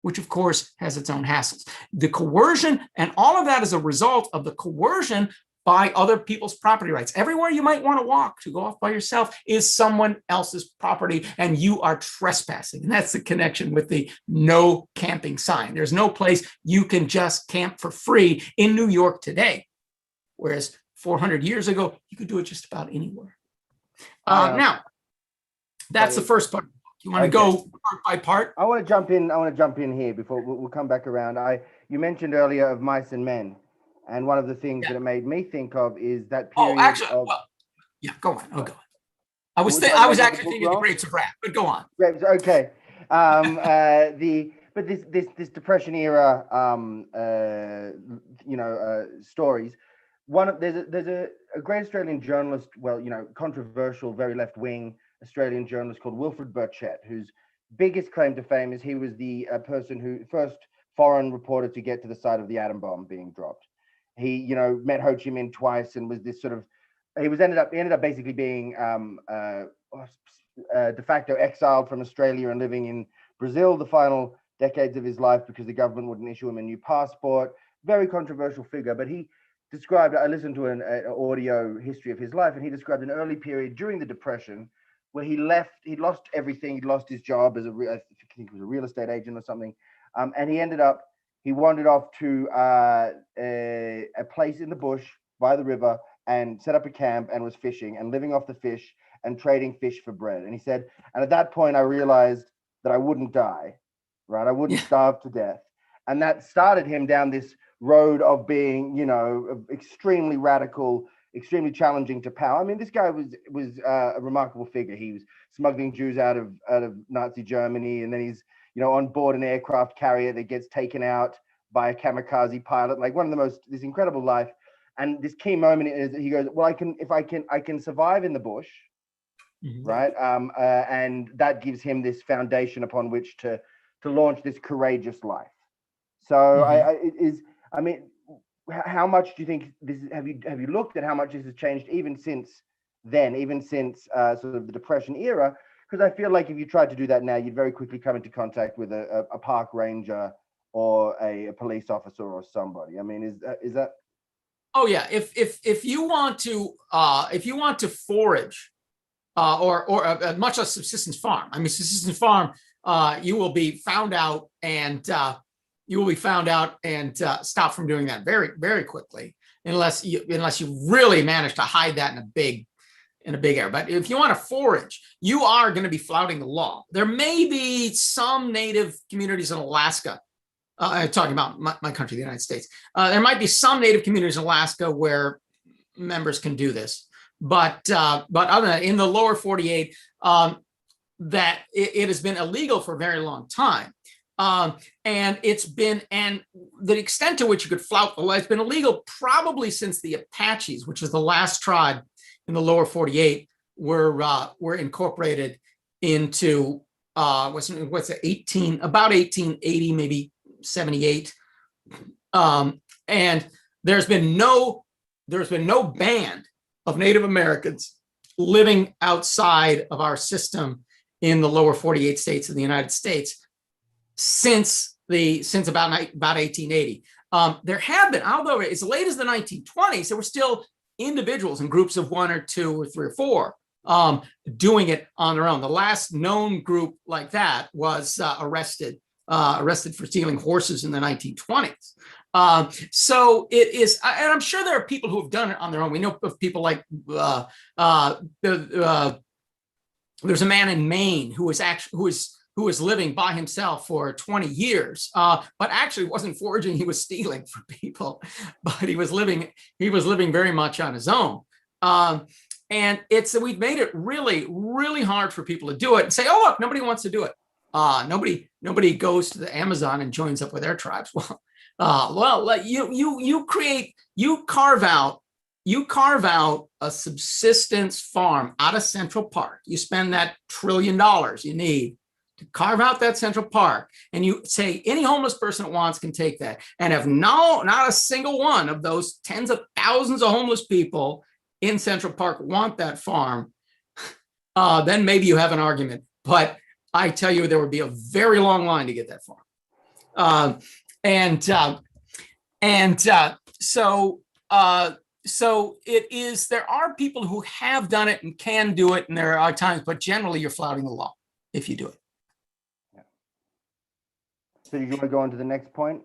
which of course has its own hassles. The coercion, and all of that is a result of the coercion by other people's property rights. Everywhere you might want to walk to go off by yourself is someone else's property, and you are trespassing. And that's the connection with the no camping sign. There's no place you can just camp for free in New York today, whereas 400 years ago, you could do it just about anywhere. Now, that's the first part. You want to go part by part? I want to jump in. I want to jump in here before we'll come back around. You mentioned earlier of mice and men, and one of the things that it made me think of is that period. Oh, actually, go on. Go on. I was actually thinking of the Grapes of Wrath, but go on. Grapes, okay. This Depression era, stories. There's a great Australian journalist, controversial, very left wing Australian journalist called Wilfred Burchett, whose biggest claim to fame is he was the person who first foreign reporter to get to the site of the atom bomb being dropped. He, met Ho Chi Minh twice and was this sort of, he ended up basically being de facto exiled from Australia and living in Brazil the final decades of his life because the government wouldn't issue him a new passport. Very controversial figure, but he described, I listened to an audio history of his life, and he described an early period during the Depression where he'd lost everything. He'd lost his job as I think he was a real estate agent or something. And he wandered off to a place in the bush by the river and set up a camp and was fishing and living off the fish and trading fish for bread. And he said, and at that point I realized that I wouldn't die, right? I wouldn't starve to death. And that started him down this road of being, extremely radical, extremely challenging to power. I mean, this guy was a remarkable figure. He was smuggling Jews out of Nazi Germany, and then he's on board an aircraft carrier that gets taken out by a kamikaze pilot. Like this incredible life. And this key moment is that he goes, well, I can survive in the bush, right? And that gives him this foundation upon which to launch this courageous life. So how much do you think this is, have you looked at how much this has changed even since then, sort of the Depression era? Because I feel like if you tried to do that now, you'd very quickly come into contact with a park ranger or a police officer or somebody. I mean, is that? Oh yeah. If you want to forage, or much less subsistence farm. I mean, subsistence farm, you will be found out and stop from doing that very, very quickly, unless you really manage to hide that in a big area. But if you want to forage, you are going to be flouting the law. There may be some native communities in Alaska. I'm talking about my country, the United States. There might be some native communities in Alaska where members can do this, but other than that, in the lower 48, that it has been illegal for a very long time. And the extent to which you could flout the law, it's been illegal probably since the Apaches, which is the last tribe in the lower 48, were incorporated into about 1880, maybe 78. And there's been no band of Native Americans living outside of our system in the lower 48 states of the United States since about 1880. There have been, although as late as the 1920s, there were still individuals in groups of 1 or 2 or 3 or 4 doing it on their own. The last known group like that was arrested for stealing horses in the 1920s. So it is, and I'm sure there are people who have done it on their own. We know of people like there's a man in Maine who was living by himself for 20 years, but actually wasn't foraging, he was stealing from people, but he was living very much on his own. And we've made it really, really hard for people to do it and say, oh, look, nobody wants to do it. Nobody goes to the Amazon and joins up with their tribes. Well, you carve out a subsistence farm out of Central Park. You spend that $1 trillion you need to carve out that Central Park, and you say any homeless person that wants can take that. And if not a single one of those tens of thousands of homeless people in Central Park want that farm, then maybe you have an argument. But I tell you, there would be a very long line to get that farm. so it is, there are people who have done it and can do it, and there are times, but generally you're flouting the law if you do it. So you want to go on to the next point?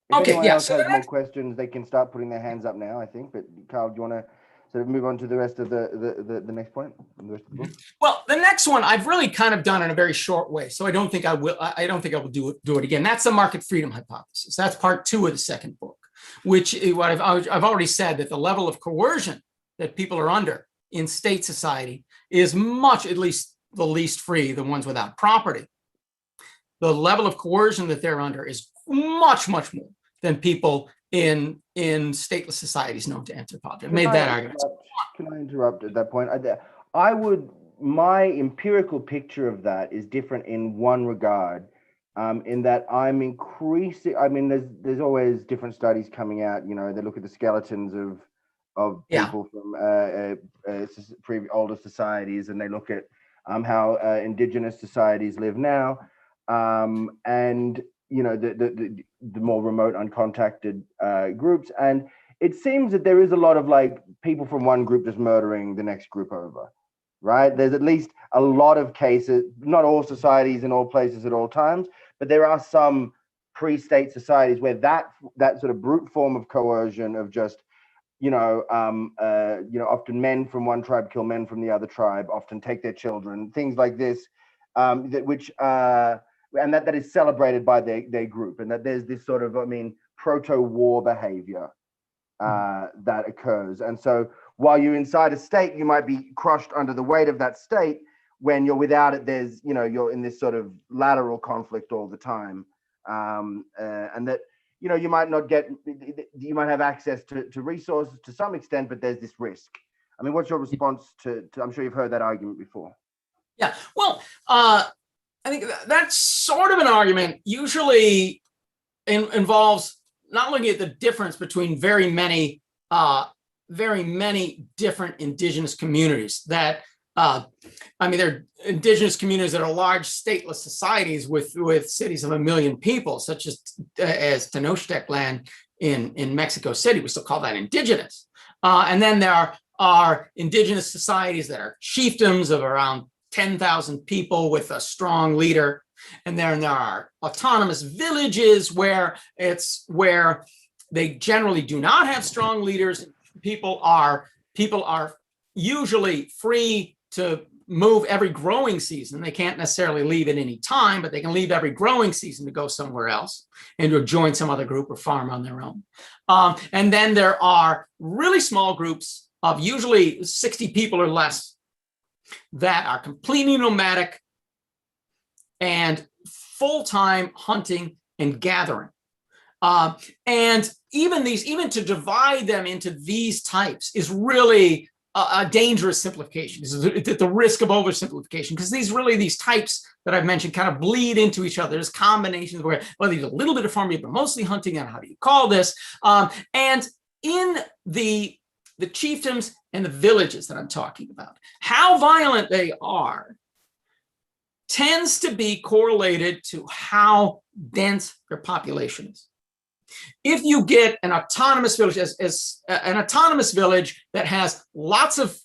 If Okay, anyone yeah, else so has more questions, they can start putting their hands up now, I think. But Karl, do you want to sort of move on to the rest of the next point? The rest of the book? Well, the next one I've really kind of done in a very short way, so I don't think I will. I don't think I will do it again. That's the market freedom hypothesis. That's part 2 of the second book, which is what I've already said, that the level of coercion that people are under in state society is much, at least the least free, the ones without property. The level of coercion that they're under is much, much more than people in stateless societies known to anthropology. I've made that argument. Can I interrupt at that point? My empirical picture of that is different in one regard, in that I'm increasing. I mean, there's always different studies coming out. You know, they look at the skeletons of people from older societies, and they look at how indigenous societies live now, and you know, the more remote, uncontacted groups. And it seems that there is a lot of like people from one group just murdering the next group over, right? There's at least a lot of cases, not all societies in all places at all times, but there are some pre-state societies where that sort of brute form of coercion of just, often men from one tribe kill men from the other tribe, often take their children, things like this, and that is celebrated by their group, and that there's this sort of, proto-war behavior that occurs. And so while you're inside a state, you might be crushed under the weight of that state. When you're without it, there's, you're in this sort of lateral conflict all the time. And that, you might not you might have access to resources to some extent, but there's this risk. I mean, what's your response to I'm sure you've heard that argument before. Yeah, well, I think that's sort of an argument usually involves not looking at the difference between very many different indigenous communities that, there are indigenous communities that are large stateless societies with cities of 1 million people, such as Tenochtitlan land in Mexico City. We still call that indigenous. And then there are indigenous societies that are chiefdoms of around 10,000 people with a strong leader. And then there are autonomous villages where they generally do not have strong leaders. People are usually free to move every growing season. They can't necessarily leave at any time, but they can leave every growing season to go somewhere else and to join some other group or farm on their own. And then there are really small groups of usually 60 people or less that are completely nomadic and full-time hunting and gathering. And even to divide them into these types is really a dangerous simplification. This is at the risk of oversimplification, because these types that I've mentioned kind of bleed into each other. There's combinations where, well, there's a little bit of farming, but mostly hunting, and how do you call this? And in the chiefdoms and the villages that I'm talking about, how violent they are tends to be correlated to how dense their population is. If you get an autonomous village, as an autonomous village that has lots of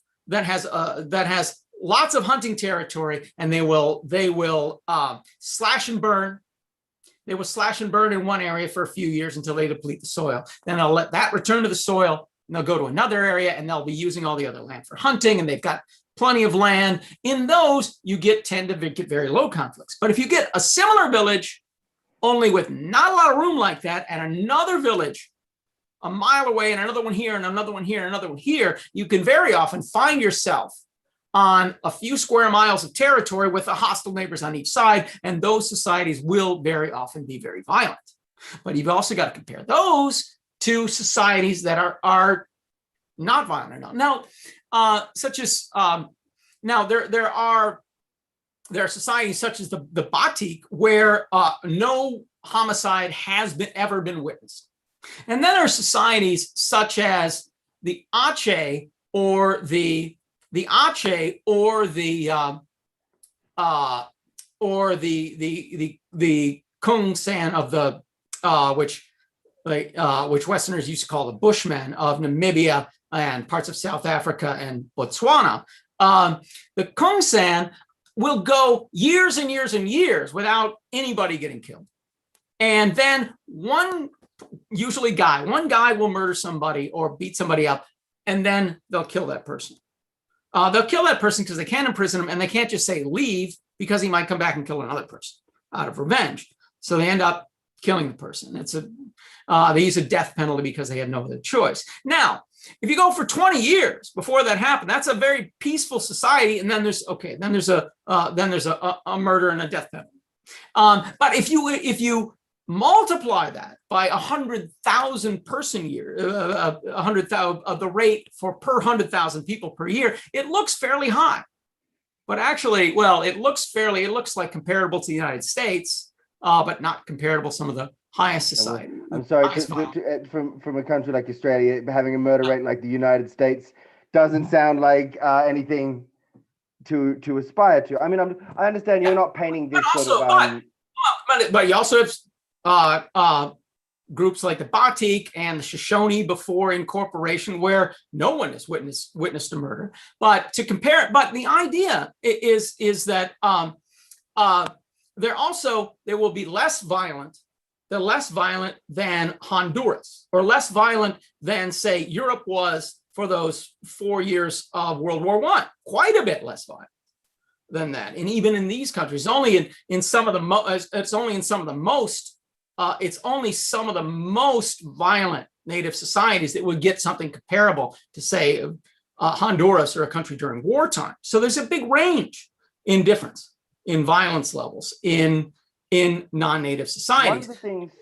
hunting territory, and they will slash and burn. They will slash and burn in one area for a few years until they deplete the soil. Then they'll let that return to the soil, and they'll go to another area, and they'll be using all the other land for hunting, and they've got plenty of land. In those, you tend to get very low conflicts. But if you get a similar village, only with not a lot of room like that, and another village a mile away, and another one here, and another one here, and another one here, you can very often find yourself on a few square miles of territory with the hostile neighbors on each side, and those societies will very often be very violent. But you've also got to compare those to societies that are not violent enough. Now, there are societies such as the Batik where no homicide has ever been witnessed. And then there are societies such as the Aceh or the Kung San of the which which Westerners used to call the Bushmen of Namibia and parts of South Africa and Botswana, the Kungsan will go years and years and years without anybody getting killed. And then one guy will murder somebody or beat somebody up, and then they'll kill that person. They'll kill that person because they can't imprison him, and they can't just say leave because he might come back and kill another person out of revenge. So they end up killing the person. They use a death penalty because they had no other choice. Now, if you go for 20 years before that happened, that's a very peaceful society. And then there's a murder and a death penalty. But if you multiply that by 100,000 person year, 100,000 of the rate for per 100,000 people per year, it looks fairly high. But actually, well, it looks like comparable to the United States, but not comparable to some of the highest society. I'm sorry, from a country like Australia, having a murder rate like the United States doesn't sound like anything to aspire to. I mean, I understand you're not painting this but you also have groups like the Batik and the Shoshone before incorporation, where no one has witnessed a murder. But to compare it, but the idea is that there will be less violent. They're less violent than Honduras, or less violent than, say, Europe was for those 4 years of World War I. Quite a bit less violent than that. And even in these countries, it's only some of the most violent native societies that would get something comparable to, say, Honduras or a country during wartime. So there's a big range in difference in violence levels in non-native societies. One of the things,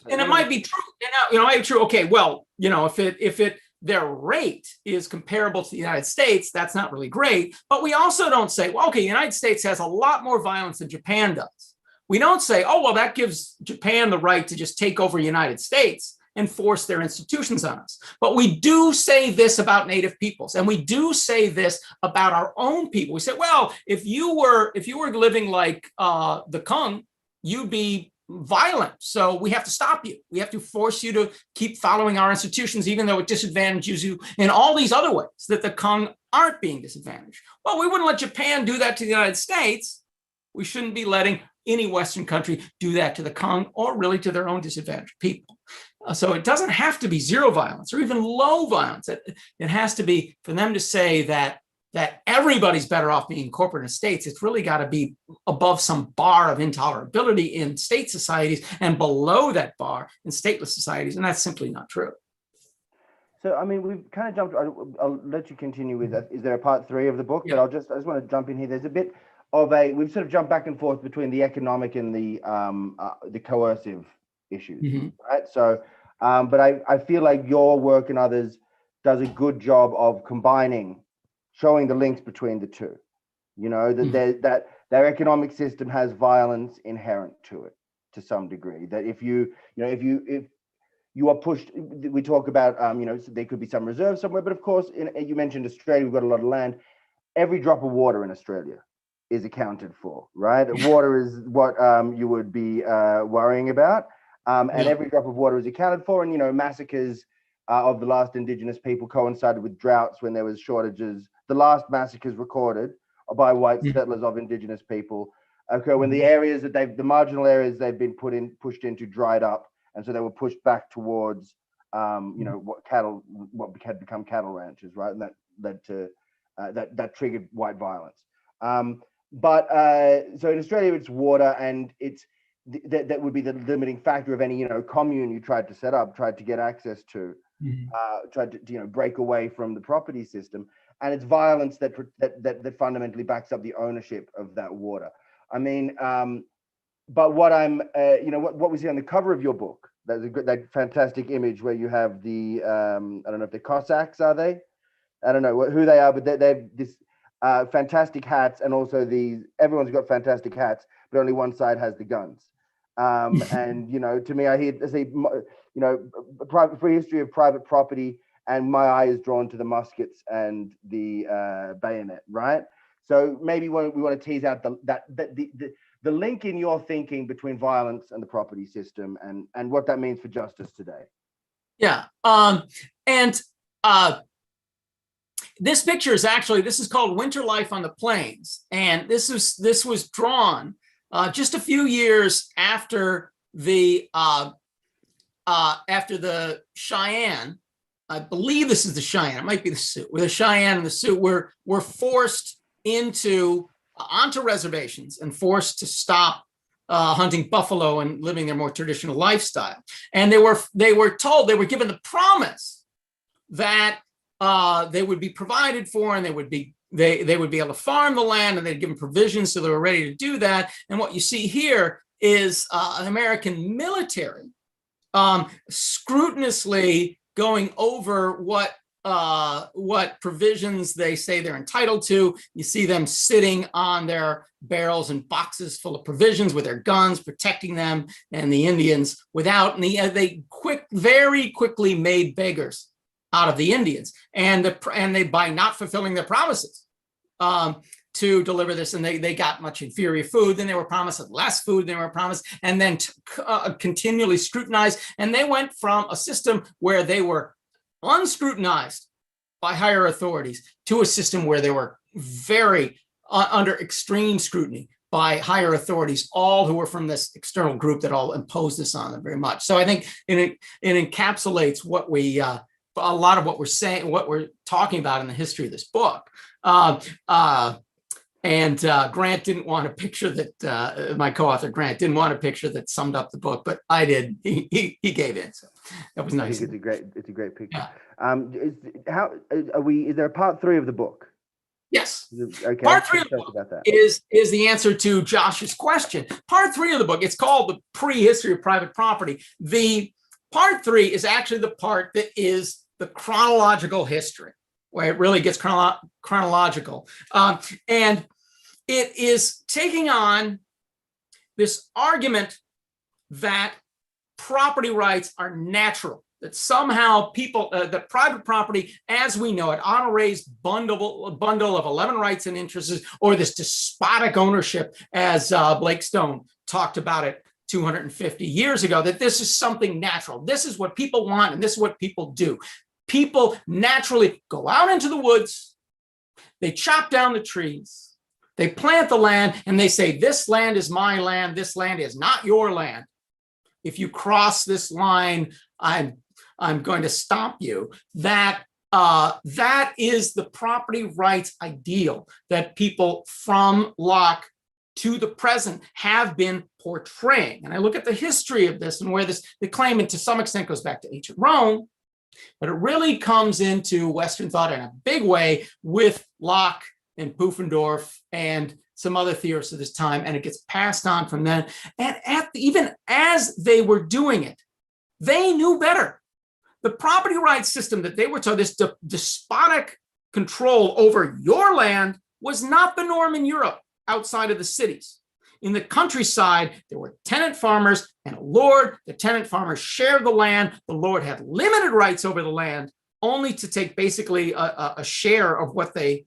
and it might be true. It might be true. Okay, well, if their rate is comparable to the United States, that's not really great. But we also don't say, well, okay, the United States has a lot more violence than Japan does. We don't say, oh, well, that gives Japan the right to just take over the United States and force their institutions on us. But we do say this about native peoples, and we do say this about our own people. We say, well, if you were living like the Kung, you'd be violent. So we have to stop you. We have to force you to keep following our institutions, even though it disadvantages you in all these other ways that the Kung aren't being disadvantaged. Well, we wouldn't let Japan do that to the United States. We shouldn't be letting any Western country do that to the Kung or really to their own disadvantaged people. So it doesn't have to be zero violence or even low violence. It has to be, for them to say that everybody's better off being incorporated in states, it's really got to be above some bar of intolerability in state societies and below that bar in stateless societies. And that's simply not true. So, I mean, we've kind of jumped, I'll let you continue with that. Is there a part 3 of the book? Yeah. But I just want to jump in here. There's a bit of we've sort of jumped back and forth between the economic and the coercive issues, right? So, but I feel like your work and others does a good job of showing the links between the two. That their economic system has violence inherent to it to some degree. That if you are pushed, we talk about so there could be some reserve somewhere, but of course, you mentioned Australia, we've got a lot of land. Every drop of water in Australia is accounted for, right? Water is what you would be worrying about, and every drop of water is accounted for. And massacres of the last Indigenous people coincided with droughts when there was shortages. The last massacres recorded by white settlers of Indigenous people occur when the marginal areas they've been pushed into dried up, and so they were pushed back towards what had become cattle ranches, right? And that led to that triggered white violence. But so in Australia, it's water, and it's that would be the limiting factor of any commune you tried to set up, tried to get access to, tried to break away from the property system, and it's violence that fundamentally backs up the ownership of that water. I mean, but what I'm what we see on the cover of your book, that fantastic image where you have the I don't know if they're Cossacks, are they? I don't know who they are, but they've this fantastic hats, and also everyone's got fantastic hats, but only one side has the guns. And to me, I see Prehistory of Private Property, and my eye is drawn to the muskets and the bayonet, right? So maybe we want to tease out the link in your thinking between violence and the property system, and what that means for justice today. Yeah. This picture is actually, this is called Winter Life on the Plains. And this was drawn just a few years after the Cheyenne. I believe this is the Cheyenne. It might be the Sioux. Where the Cheyenne and the Sioux were forced onto reservations and forced to stop hunting buffalo and living their more traditional lifestyle. And they were told, they were given the promise that they would be provided for, and they would be able to farm the land, and they'd given provisions, so they were ready to do that. And what you see here is an American military scrupulously going over what provisions they say they're entitled to. You see them sitting on their barrels and boxes full of provisions with their guns, protecting them and the Indians they very quickly made beggars out of the Indians, and they by not fulfilling their promises to deliver this, and they got much inferior food than they were promised, less food than they were promised, and then continually scrutinized. And they went from a system where they were unscrutinized by higher authorities to a system where they were very under extreme scrutiny by higher authorities, all who were from this external group that all imposed this on them very much. So I think it encapsulates what a lot of what we're saying, what we're talking about in the history of this book. Grant didn't want a picture that my co-author Grant didn't want a picture that summed up the book, but I did. He gave in, so that was nice. I think it's a great picture. Yeah. Is there a part 3 of the book? Yes. Okay. Part 3 of the book book is the answer to Josh's question. Part 3 of the book, it's called The Prehistory of Private Property. The part 3 is actually the part that is the chronological history, where it really gets chronological. And it is taking on this argument that property rights are natural, that somehow that private property, as we know it, Honoré's bundle of 11 rights and interests, or this despotic ownership, as Blake Stone talked about it 250 years ago, that this is something natural. This is what people want, and this is what people do. People naturally go out into the woods, they chop down the trees, they plant the land, and they say, this land is my land, this land is not your land. If you cross this line, I'm going to stomp you. That is the property rights ideal that people from Locke to the present have been portraying. And I look at the history of this and where the claim, and to some extent goes back to ancient Rome, but it really comes into Western thought in a big way with Locke and Pufendorf and some other theorists of this time, and it gets passed on from then. And even as they were doing it, they knew better. The property rights system that they were told, this despotic control over your land, was not the norm in Europe outside of the cities. In the countryside, there were tenant farmers and a lord. The tenant farmers shared the land. The lord had limited rights over the land, only to take basically a share of what the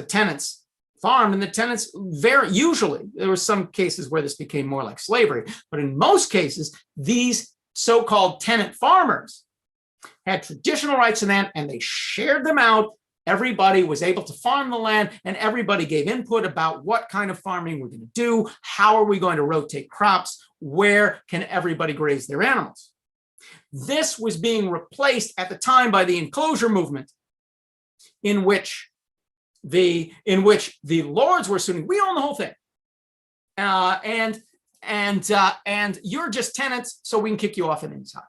tenants farmed. And the tenants usually, there were some cases where this became more like slavery, but in most cases, these so-called tenant farmers had traditional rights to land, and they shared them out. Everybody was able to farm the land, and everybody gave input about what kind of farming we're going to do, how are we going to rotate crops, where can everybody graze their animals. This was being replaced at the time by the enclosure movement, in which the lords were assuming we own the whole thing, and you're just tenants, so we can kick you off at any time.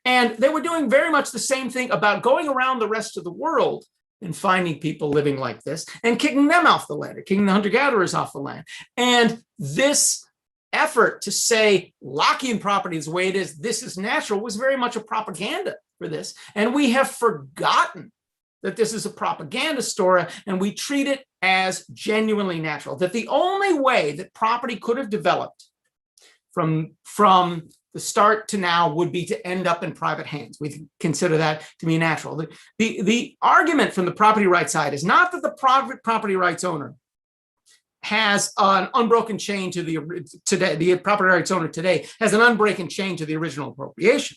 And they were doing very much the same thing about going around the rest of the world and finding people living like this and kicking them off the land, or kicking the hunter-gatherers off the land. And this effort to say Lockean property is the way it is, this is natural, was very much a propaganda for this. And we have forgotten that this is a propaganda story, and we treat it as genuinely natural, that the only way that property could have developed from the start to now would be to end up in private hands. We consider that to be natural. The argument from the property rights side is not that the private property rights owner has an unbroken chain to the property rights owner today has an unbroken chain to the original appropriation.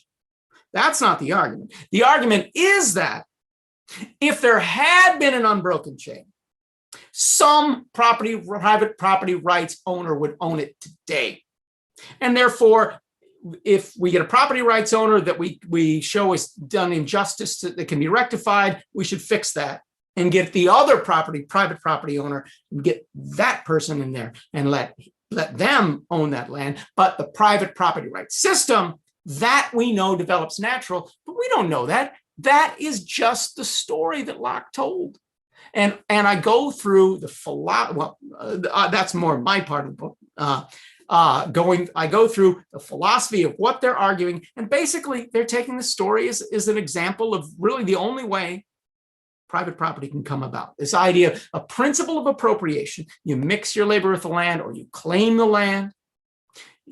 That's not the argument. The argument is that if there had been an unbroken chain, some private property rights owner would own it today. And therefore, if we get a property rights owner that we show is done injustice that can be rectified, we should fix that and get the other private property owner and get that person in there and let them own that land. But the private property rights system that we know develops natural, but we don't know that. That is just the story that Locke told. And I go through the that's more my part of the book. I go through the philosophy of what they're arguing, and basically they're taking the story as an example of really the only way private property can come about. This idea, a principle of appropriation. You mix your labor with the land, or you claim the land,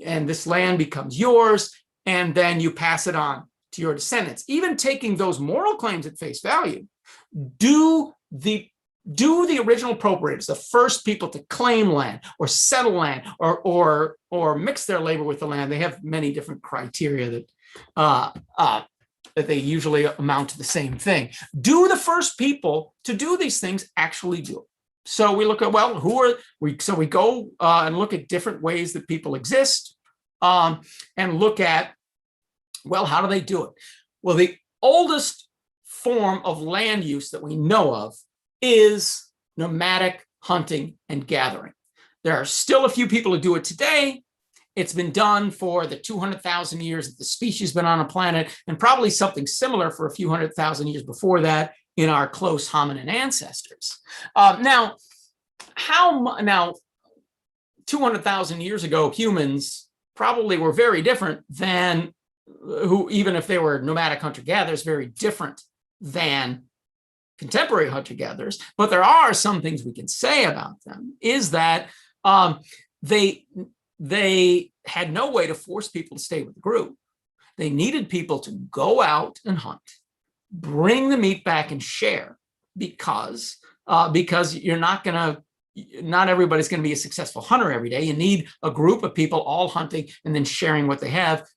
and this land becomes yours, and then you pass it on to your descendants. Even taking those moral claims at face value, do the original appropriators, the first people to claim land or settle land or mix their labor with the land. They have many different criteria that they usually amount to the same thing. Do the first people to do these things actually do it? So we look at, well, so we go and look at different ways that people exist and look at, well, how do they do it? Well, the oldest form of land use that we know of is nomadic hunting and gathering. There are still a few people who do it today. It's been done for the 200,000 years that the species has been on a planet, and probably something similar for a few 100,000 years before that in our close hominin ancestors. Now, 200,000 years ago, humans probably were very different than who, even if they were nomadic hunter-gatherers, very different than contemporary hunter-gatherers. But there are some things we can say about them, is that they had no way to force people to stay with the group. They needed people to go out and hunt, bring the meat back and share, because not everybody's going to be a successful hunter every day. You need a group of people all hunting and then sharing what they have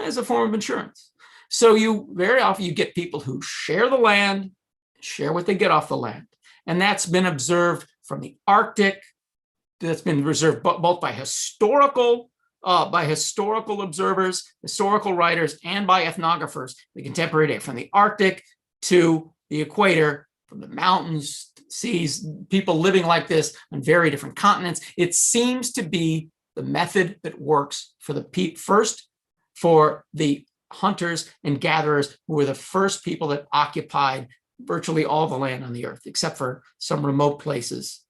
as a form of insurance. So very often you get people who share the land, share what they get off the land. And that's been observed from the Arctic. That's been observed both by historical observers, historical writers, and by ethnographers, the contemporary day, from the Arctic to the equator, from the mountains, seas, people living like this on very different continents. It seems to be the method that works for the hunters and gatherers, who were the first people that occupied virtually all the land on the earth, except for some remote places,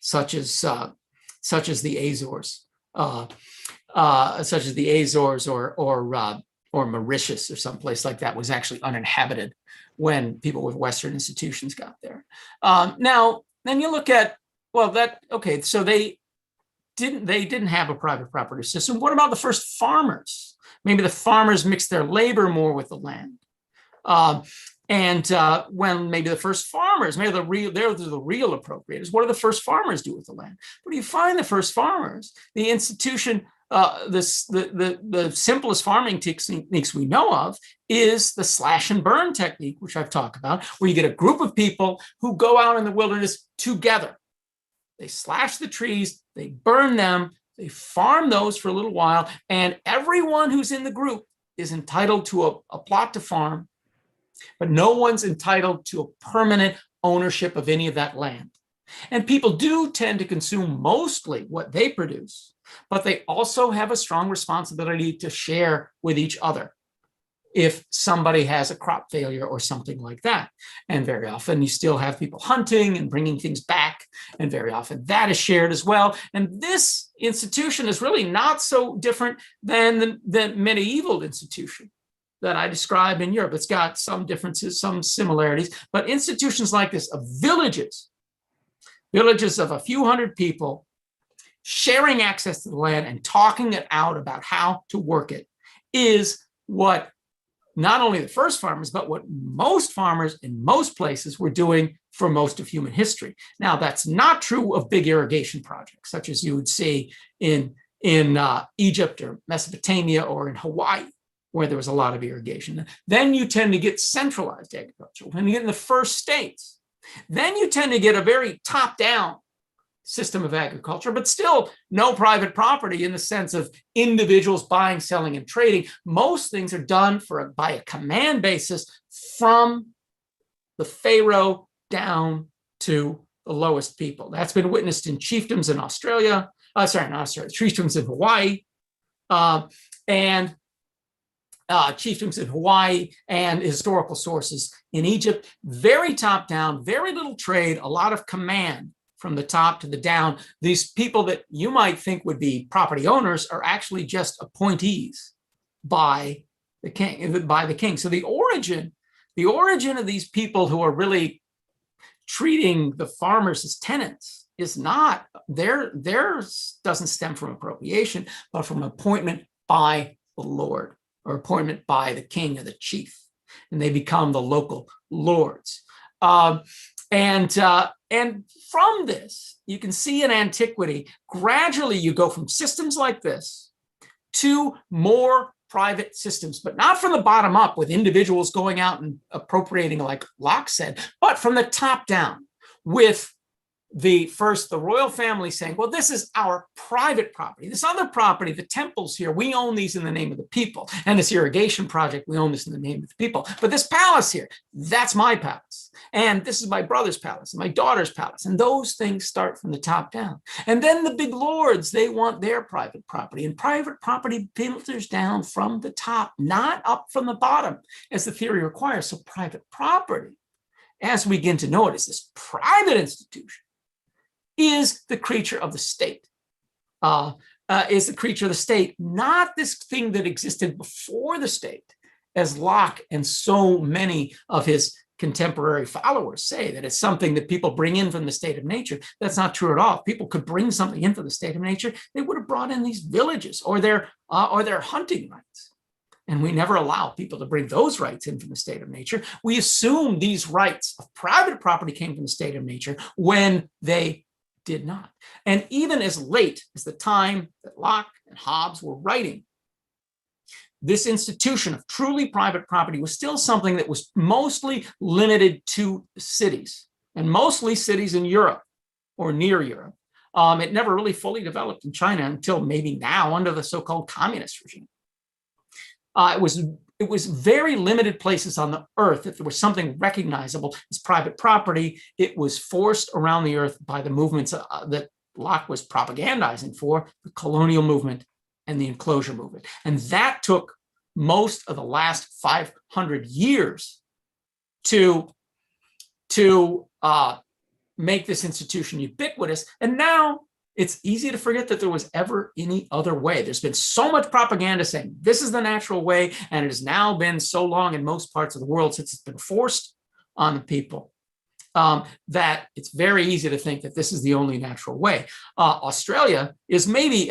such as the Azores, or Mauritius, or someplace like that was actually uninhabited when people with Western institutions got there. Now, then you look at, so they didn't have a private property system. What about the first farmers? Maybe the farmers mixed their labor more with the land. When maybe the first farmers, maybe they're the real appropriators. What do the first farmers do with the land? Where do you find the first farmers? The institution, the simplest farming techniques we know of is the slash and burn technique, which I've talked about, where you get a group of people who go out in the wilderness together. They slash the trees, they burn them, they farm those for a little while, and everyone who's in the group is entitled to a plot to farm, but no one's entitled to a permanent ownership of any of that land. And people do tend to consume mostly what they produce, but they also have a strong responsibility to share with each other if somebody has a crop failure or something like that. And very often you still have people hunting and bringing things back, and very often that is shared as well. And this institution is really not so different than the medieval institution that I described in Europe. It's got some differences, some similarities, but institutions like this of villages of a few hundred people sharing access to the land and talking it out about how to work it is what not only the first farmers, but what most farmers in most places were doing for most of human history. Now, that's not true of big irrigation projects, such as you would see in Egypt or Mesopotamia or in Hawaii, where there was a lot of irrigation. Then you tend to get centralized agriculture. When you get in the first states, then you tend to get a very top-down system of agriculture, but still no private property in the sense of individuals buying, selling, and trading. Most things are done by a command basis from the pharaoh down to the lowest people. That's been witnessed in chiefdoms in Australia, chiefdoms in Hawaii, and chiefdoms in Hawaii, and historical sources in Egypt. Very top down, very little trade, a lot of command from the top to the down. These people that you might think would be property owners are actually just appointees by the king. So the origin of these people who are really treating the farmers as tenants is not, theirs doesn't stem from appropriation, but from appointment by the lord, or appointment by the king or the chief, and they become the local lords. And from this, you can see in antiquity, gradually you go from systems like this to more private systems, but not from the bottom up with individuals going out and appropriating, like Locke said, but from the top down with the royal family saying, well, this is our private property. This other property, the temples here, we own these in the name of the people. And this irrigation project, we own this in the name of the people. But this palace here, that's my palace. And this is my brother's palace and my daughter's palace. And those things start from the top down. And then the big lords, they want their private property. And private property filters down from the top, not up from the bottom, as the theory requires. So private property, as we begin to know it, is this private institution, is the creature of the state, not this thing that existed before the state, as Locke and so many of his contemporary followers say, that it's something that people bring in from the state of nature. That's not true at all. If people could bring something in from the state of nature, they would have brought in these villages or their hunting rights. And we never allow people to bring those rights in from the state of nature. We assume these rights of private property came from the state of nature when they did not. And even as late as the time that Locke and Hobbes were writing, this institution of truly private property was still something that was mostly limited to cities, and mostly cities in Europe or near Europe. It never really fully developed in China until maybe now under the so-called communist regime. It was very limited places on the earth. If there was something recognizable as private property, it was forced around the earth by the movements that Locke was propagandizing for, the colonial movement and the enclosure movement. And that took most of the last 500 years to make this institution ubiquitous. And now it's easy to forget that there was ever any other way. There's been so much propaganda saying this is the natural way, and it has now been so long in most parts of the world since it's been forced on the people that it's very easy to think that this is the only natural way. Australia is maybe,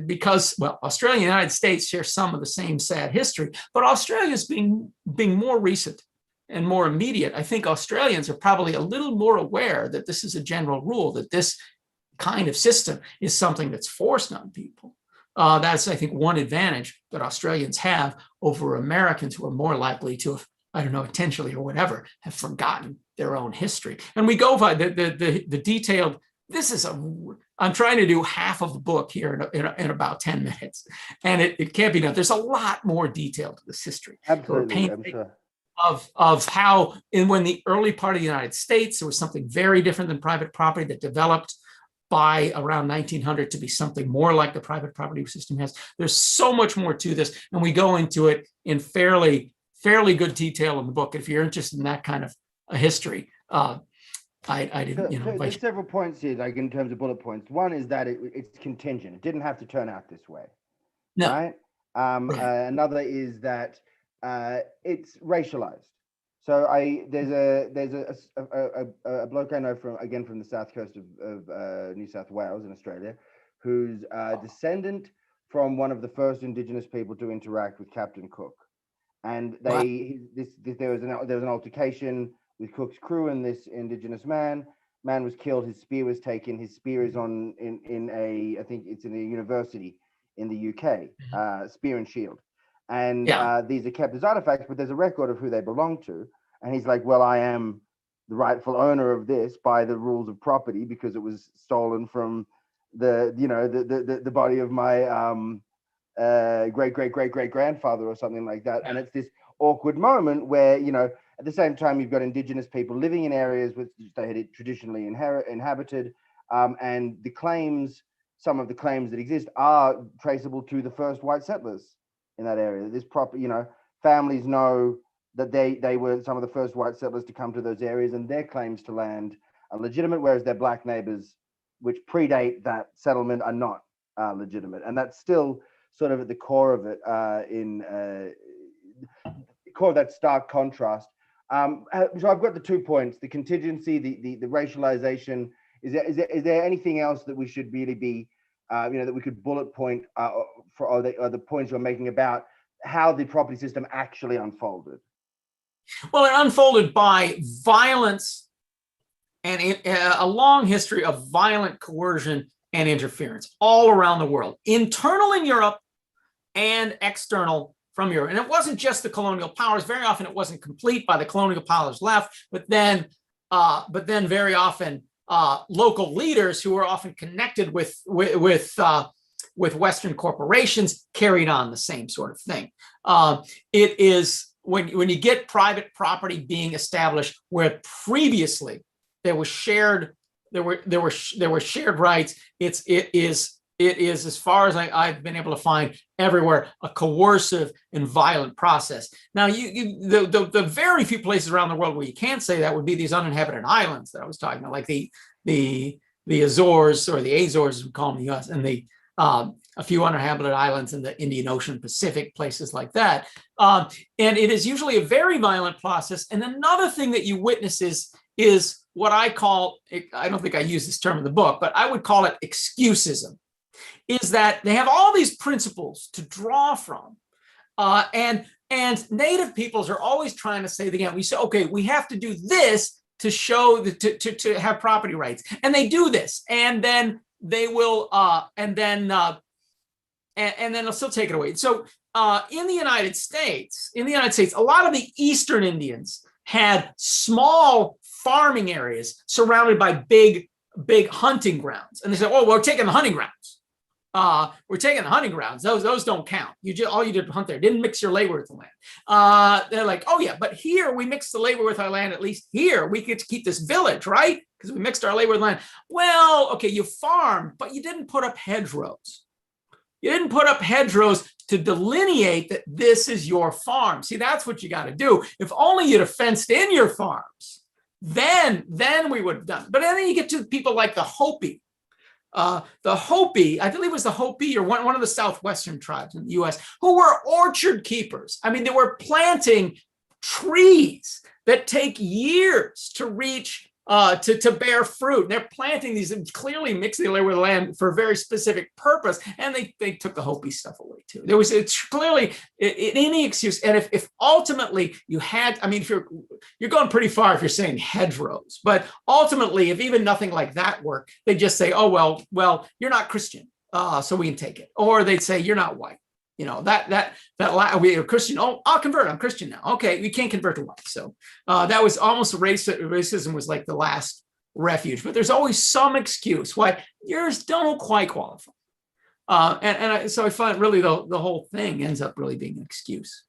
because Australia and the United States share some of the same sad history, but Australia is being more recent and more immediate. I think Australians are probably a little more aware that this is a general rule, that this kind of system is something that's forced on people. That's, I think, one advantage that Australians have over Americans, who are more likely to have, I don't know, intentionally or whatever, have forgotten their own history. And we go by the detailed, I'm trying to do half of the book here in about 10 minutes, and it can't be done. There's a lot more detail to this history. Absolutely, I'm sure. Of how, when the early part of the United States, there was something very different than private property that developed by around 1900 to be something more like the private property system has. There's so much more to this, and we go into it in fairly good detail in the book. If you're interested in that kind of a history, I didn't. There's several points here, like in terms of bullet points. One is that it's contingent. It didn't have to turn out this way. No. Right. Another is that it's racialized. So there's a bloke I know from the south coast of New South Wales in Australia, who's a descendant from one of the first indigenous people to interact with Captain Cook. and Wow. there was an altercation with Cook's crew and this indigenous man. Man was killed. His spear was taken. His spear is in I think it's in a university in the UK. Spear and shield, and Yeah. these are kept as artifacts, but there's a record of who they belong to. And he's like, well, I am the rightful owner of this by the rules of property because it was stolen from the body of my great grandfather or something like that. And it's this awkward moment where, at the same time, you've got indigenous people living in areas which they had traditionally inhabited, and some of the claims that exist are traceable to the first white settlers in that area. This families know that they were some of the first white settlers to come to those areas, and their claims to land are legitimate, whereas their black neighbors, which predate that settlement, are not legitimate. And that's still sort of at the core of it, core of that stark contrast. So I've got the 2 points: the contingency, the racialization. Is there anything else that we should really be, that we could bullet point or the points you're making about how the property system actually unfolded? Well, it unfolded by violence and a long history of violent coercion and interference all around the world, internal in Europe and external from Europe. And it wasn't just the colonial powers. Very often it wasn't complete by the colonial powers left, but then very often local leaders who were often connected with Western corporations carried on the same sort of thing. It is when you get private property being established where previously there were shared rights. It is as far as I've been able to find everywhere a coercive and violent process. Now, the very few places around the world where you can't say that would be these uninhabited islands that I was talking about, like the Azores, or the Azores as we call them in the U.S., and a few uninhabited islands in the Indian Ocean, Pacific, places like that. And it is usually a very violent process. And another thing that you witness is what I call, I don't think I use this term in the book, but I would call it excusism, is that they have all these principles to draw from. And native peoples are always trying to say, again, we say, okay, we have to do this to show, to have property rights. And they do this. And then they will, and then they'll still take it away. So in the United States, a lot of the Eastern Indians had small farming areas surrounded by big hunting grounds. And they said, oh, we're taking the hunting grounds. Those don't count. All you did was hunt there. Didn't mix your labor with the land. They're like, oh yeah, but here we mixed the labor with our land. At least here we get to keep this village, right? Because we mixed our labor with land. Well, okay, you farmed, but you didn't put up hedgerows. You didn't put up hedgerows to delineate that this is your farm. See, that's what you got to do. If only you'd have fenced in your farms, then we would have done it. But then you get to people like the Hopi. The Hopi, I believe it was the Hopi or one of the southwestern tribes in the U.S., who were orchard keepers. I mean, they were planting trees that take years to reach, to bear fruit. And they're planting these and clearly mixing the labor with the land for a very specific purpose. And they took the Hopi stuff away too. It's clearly any excuse. And if ultimately you had, I mean, if you're going pretty far if you're saying hedgerows, but ultimately, if even nothing like that worked, they just say, oh, well, you're not Christian, so we can take it. Or they'd say, you're not white. We are Christian. Oh, I'll convert. I'm Christian now. Okay, we can't convert to white. So that was almost racism was like the last refuge. But there's always some excuse why yours don't quite qualify. So I find really the whole thing ends up really being an excuse.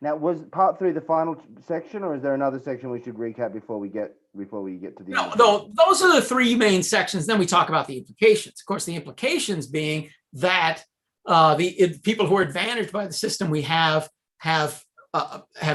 Now, was part 3 the final section, or is there another section we should recap before we get to the end? No, those are the 3 main sections. Then we talk about the implications. Of course, the implications being that the people who are advantaged by the system we have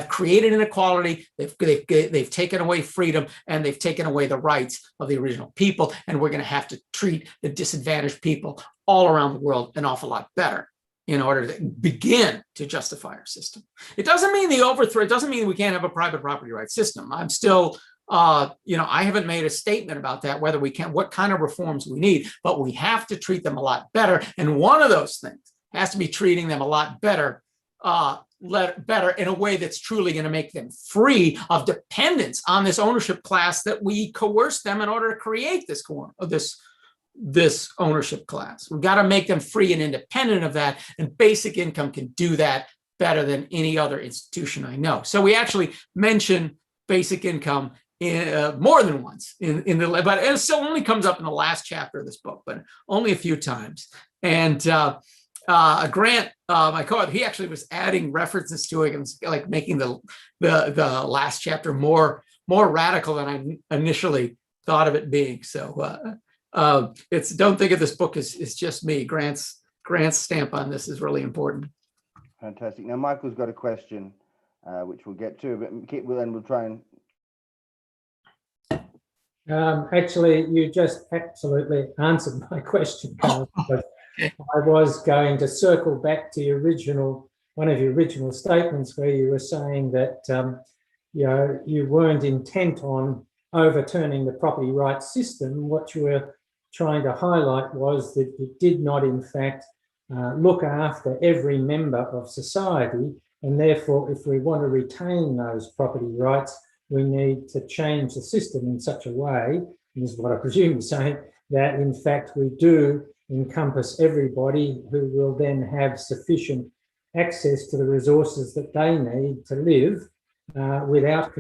created inequality. They've taken away freedom, and they've taken away the rights of the original people. And we're going to have to treat the disadvantaged people all around the world an awful lot better in order to begin to justify our system. It doesn't mean it doesn't mean we can't have a private property rights system. I'm still, I haven't made a statement about that, whether we can, what kind of reforms we need, but we have to treat them a lot better. And one of those things has to be treating them a lot better, better in a way that's truly going to make them free of dependence on this ownership class that we coerce them in order to create this ownership class. We've got to make them free and independent of that, and basic income can do that better than any other institution I know. So we actually mention basic income more than once in the, but it still only comes up in the last chapter of this book, but only a few times. And Grant, my co-author, he actually was adding references to it and like making the last chapter more radical than I initially thought of it being. So don't think of this book as just me. Grant's stamp on this is really important. Fantastic. Now Michael's got a question, which we'll get to, but we'll try and. Actually, you just absolutely answered my question, Karl. I was going to circle back to one of your original statements where you were saying that you weren't intent on overturning the property rights system. What you were trying to highlight was that you did not, in fact, look after every member of society, and therefore, if we want to retain those property rights, we need to change the system in such a way, and this is what I presume you're saying, that in fact we do encompass everybody who will then have sufficient access to the resources that they need to live without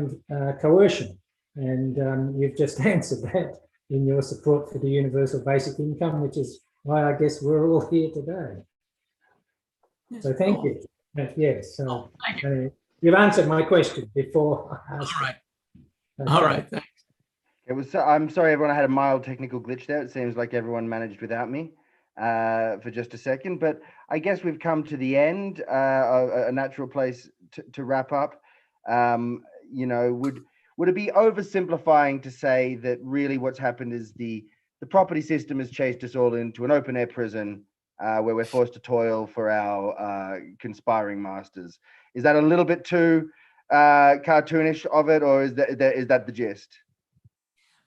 coercion. And you've just answered that in your support for the universal basic income, which is why I guess we're all here today. So thank you. Yes, so you've answered my question before. All right. Okay. All right, thanks. I'm sorry, everyone. I had a mild technical glitch there. It seems like everyone managed without me for just a second. But I guess we've come to the end, a natural place to wrap up. Would it be oversimplifying to say that really what's happened is the property system has chased us all into an open air prison where we're forced to toil for our conspiring masters? Is that a little bit too cartoonish of it, or is that the gist?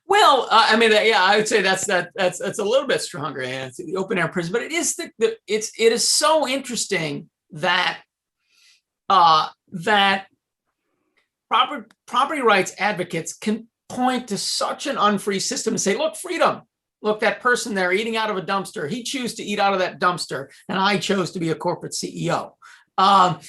Well, I would say that's a little bit stronger, and it's the open air prison. But it is it is so interesting that that property rights advocates can point to such an unfree system and say, look, freedom. Look, that person there eating out of a dumpster, he chose to eat out of that dumpster, and I chose to be a corporate CEO. Our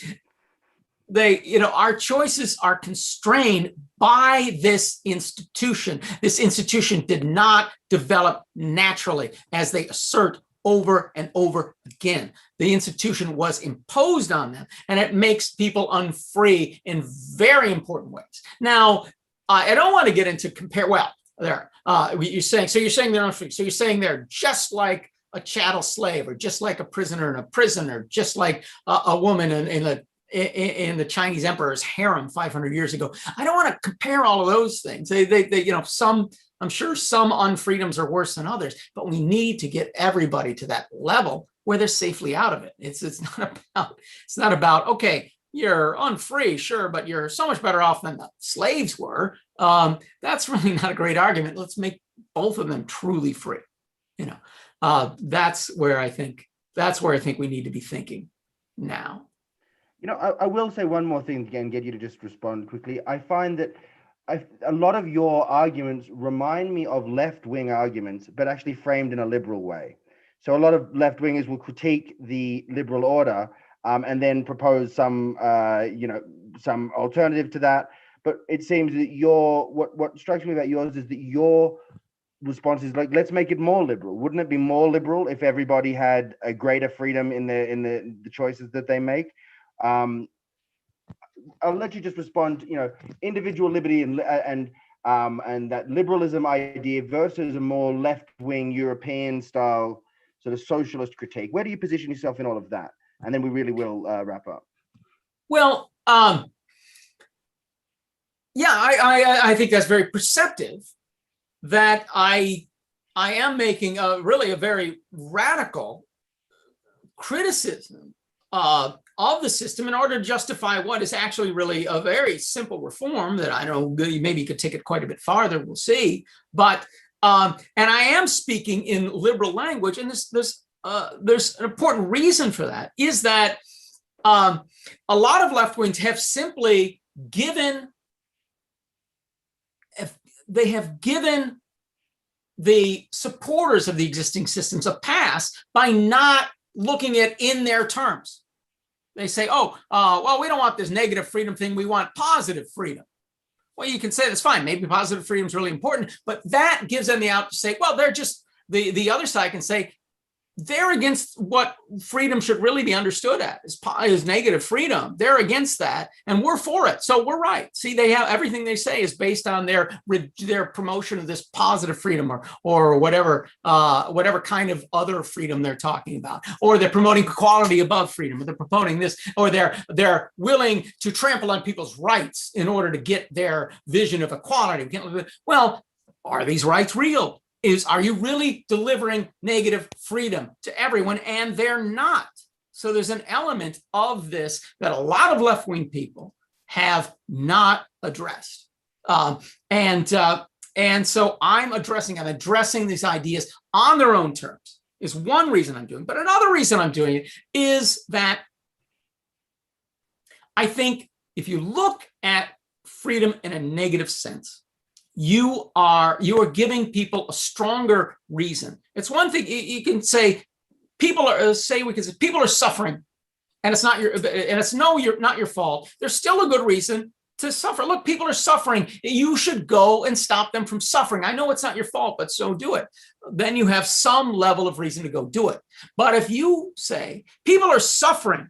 choices are constrained by this institution. This institution did not develop naturally, as they assert over and over again. The institution was imposed on them, and it makes people unfree in very important ways. Now, I don't want to get into you're saying they're unfree. So you're saying they're just like a chattel slave, or just like a prisoner in a prison, or just like a woman in the Chinese emperor's harem 500 years ago. I don't want to compare all of those things. I'm sure some unfreedoms are worse than others, but we need to get everybody to that level where they're safely out of it. It's not about okay, you're unfree, sure, but you're so much better off than the slaves were. That's really not a great argument. Let's make both of them truly free. That's where I think we need to be thinking now. I will say one more thing again, get you to just respond quickly. I find that a lot of your arguments remind me of left-wing arguments, but actually framed in a liberal way. So a lot of left-wingers will critique the liberal order and then propose some alternative to that. But it seems that what strikes me about yours is that your response is like, let's make it more liberal. Wouldn't it be more liberal if everybody had a greater freedom in the choices that they make? I'll let you just respond. Individual liberty and that liberalism idea versus a more left-wing European style sort of socialist critique. Where do you position yourself in all of that? And then we really will wrap up. Well, I think that's very perceptive. That I am making a very radical criticism of the system in order to justify what is actually really a very simple reform that I don't know, maybe you could take it quite a bit farther, we'll see. But, and I am speaking in liberal language, and there's an important reason for that, is that A lot of left wings have simply given, they have given the supporters of the existing systems a pass by not looking at in their terms. They say, oh, well, we don't want this negative freedom thing. We want positive freedom. Well, you can say that's fine. Maybe positive freedom is really important, but that gives them the out to say, well, they're just, the other side can say, they're against what freedom should really be understood as negative freedom. They're against that, and we're for it. So we're right. See, they have everything they say is based on their promotion of this positive freedom or whatever kind of other freedom they're talking about, or they're promoting equality above freedom, or they're promoting this, or they're willing to trample on people's rights in order to get their vision of equality. Well, are these rights real? Are you really delivering negative freedom to everyone? And they're not. So there's an element of this that a lot of left-wing people have not addressed. And so I'm addressing these ideas on their own terms is one reason I'm doing it. But another reason I'm doing it is that I think if you look at freedom in a negative sense, you are giving people a stronger reason. It's one thing you can say, people are suffering, and it's not not your fault. There's still a good reason to suffer. Look, people are suffering. You should go and stop them from suffering. I know it's not your fault, but so do it. Then you have some level of reason to go do it. But if you say people are suffering,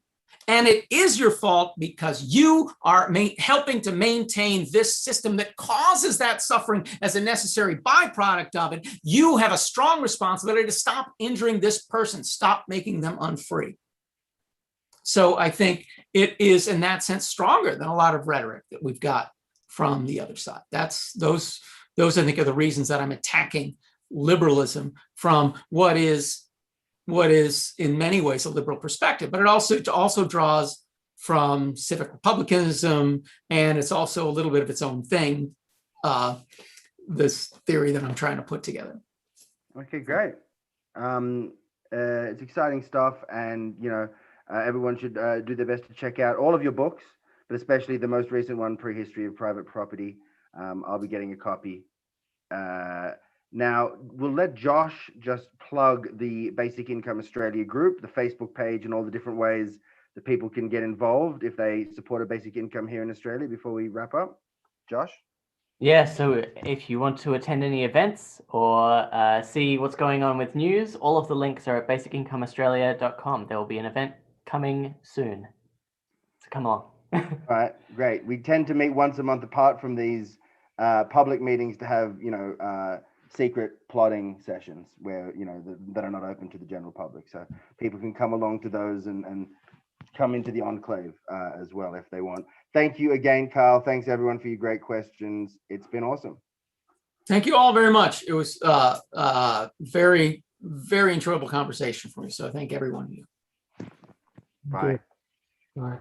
and it is your fault because you are helping to maintain this system that causes that suffering as a necessary byproduct of it, you have a strong responsibility to stop injuring this person, stop making them unfree. So I think it is, in that sense, stronger than a lot of rhetoric that we've got from the other side. Those I think are the reasons that I'm attacking liberalism from what is in many ways a liberal perspective, but it also draws from civic republicanism, and it's also a little bit of its own thing, this theory that I'm trying to put together. Okay, great. It's exciting stuff, and everyone should do their best to check out all of your books, but especially the most recent one, Prehistory of Private Property. I'll be getting a copy. Now, we'll let Josh just plug the Basic Income Australia group, the Facebook page, and all the different ways that people can get involved if they support a basic income here in Australia before we wrap up. Josh? Yeah, so if you want to attend any events or see what's going on with news, all of the links are at basicincomeaustralia.com. There will be an event coming soon. So come along. All right, great. We tend to meet once a month apart from these public meetings to have, secret plotting sessions where that are not open to the general public, so people can come along to those and come into the enclave as well if they want. Thank you again, Karl. Thanks everyone for your great questions. It's been awesome. Thank you all very much. It was very, very enjoyable conversation for me, so I thank everyone. Bye. Bye.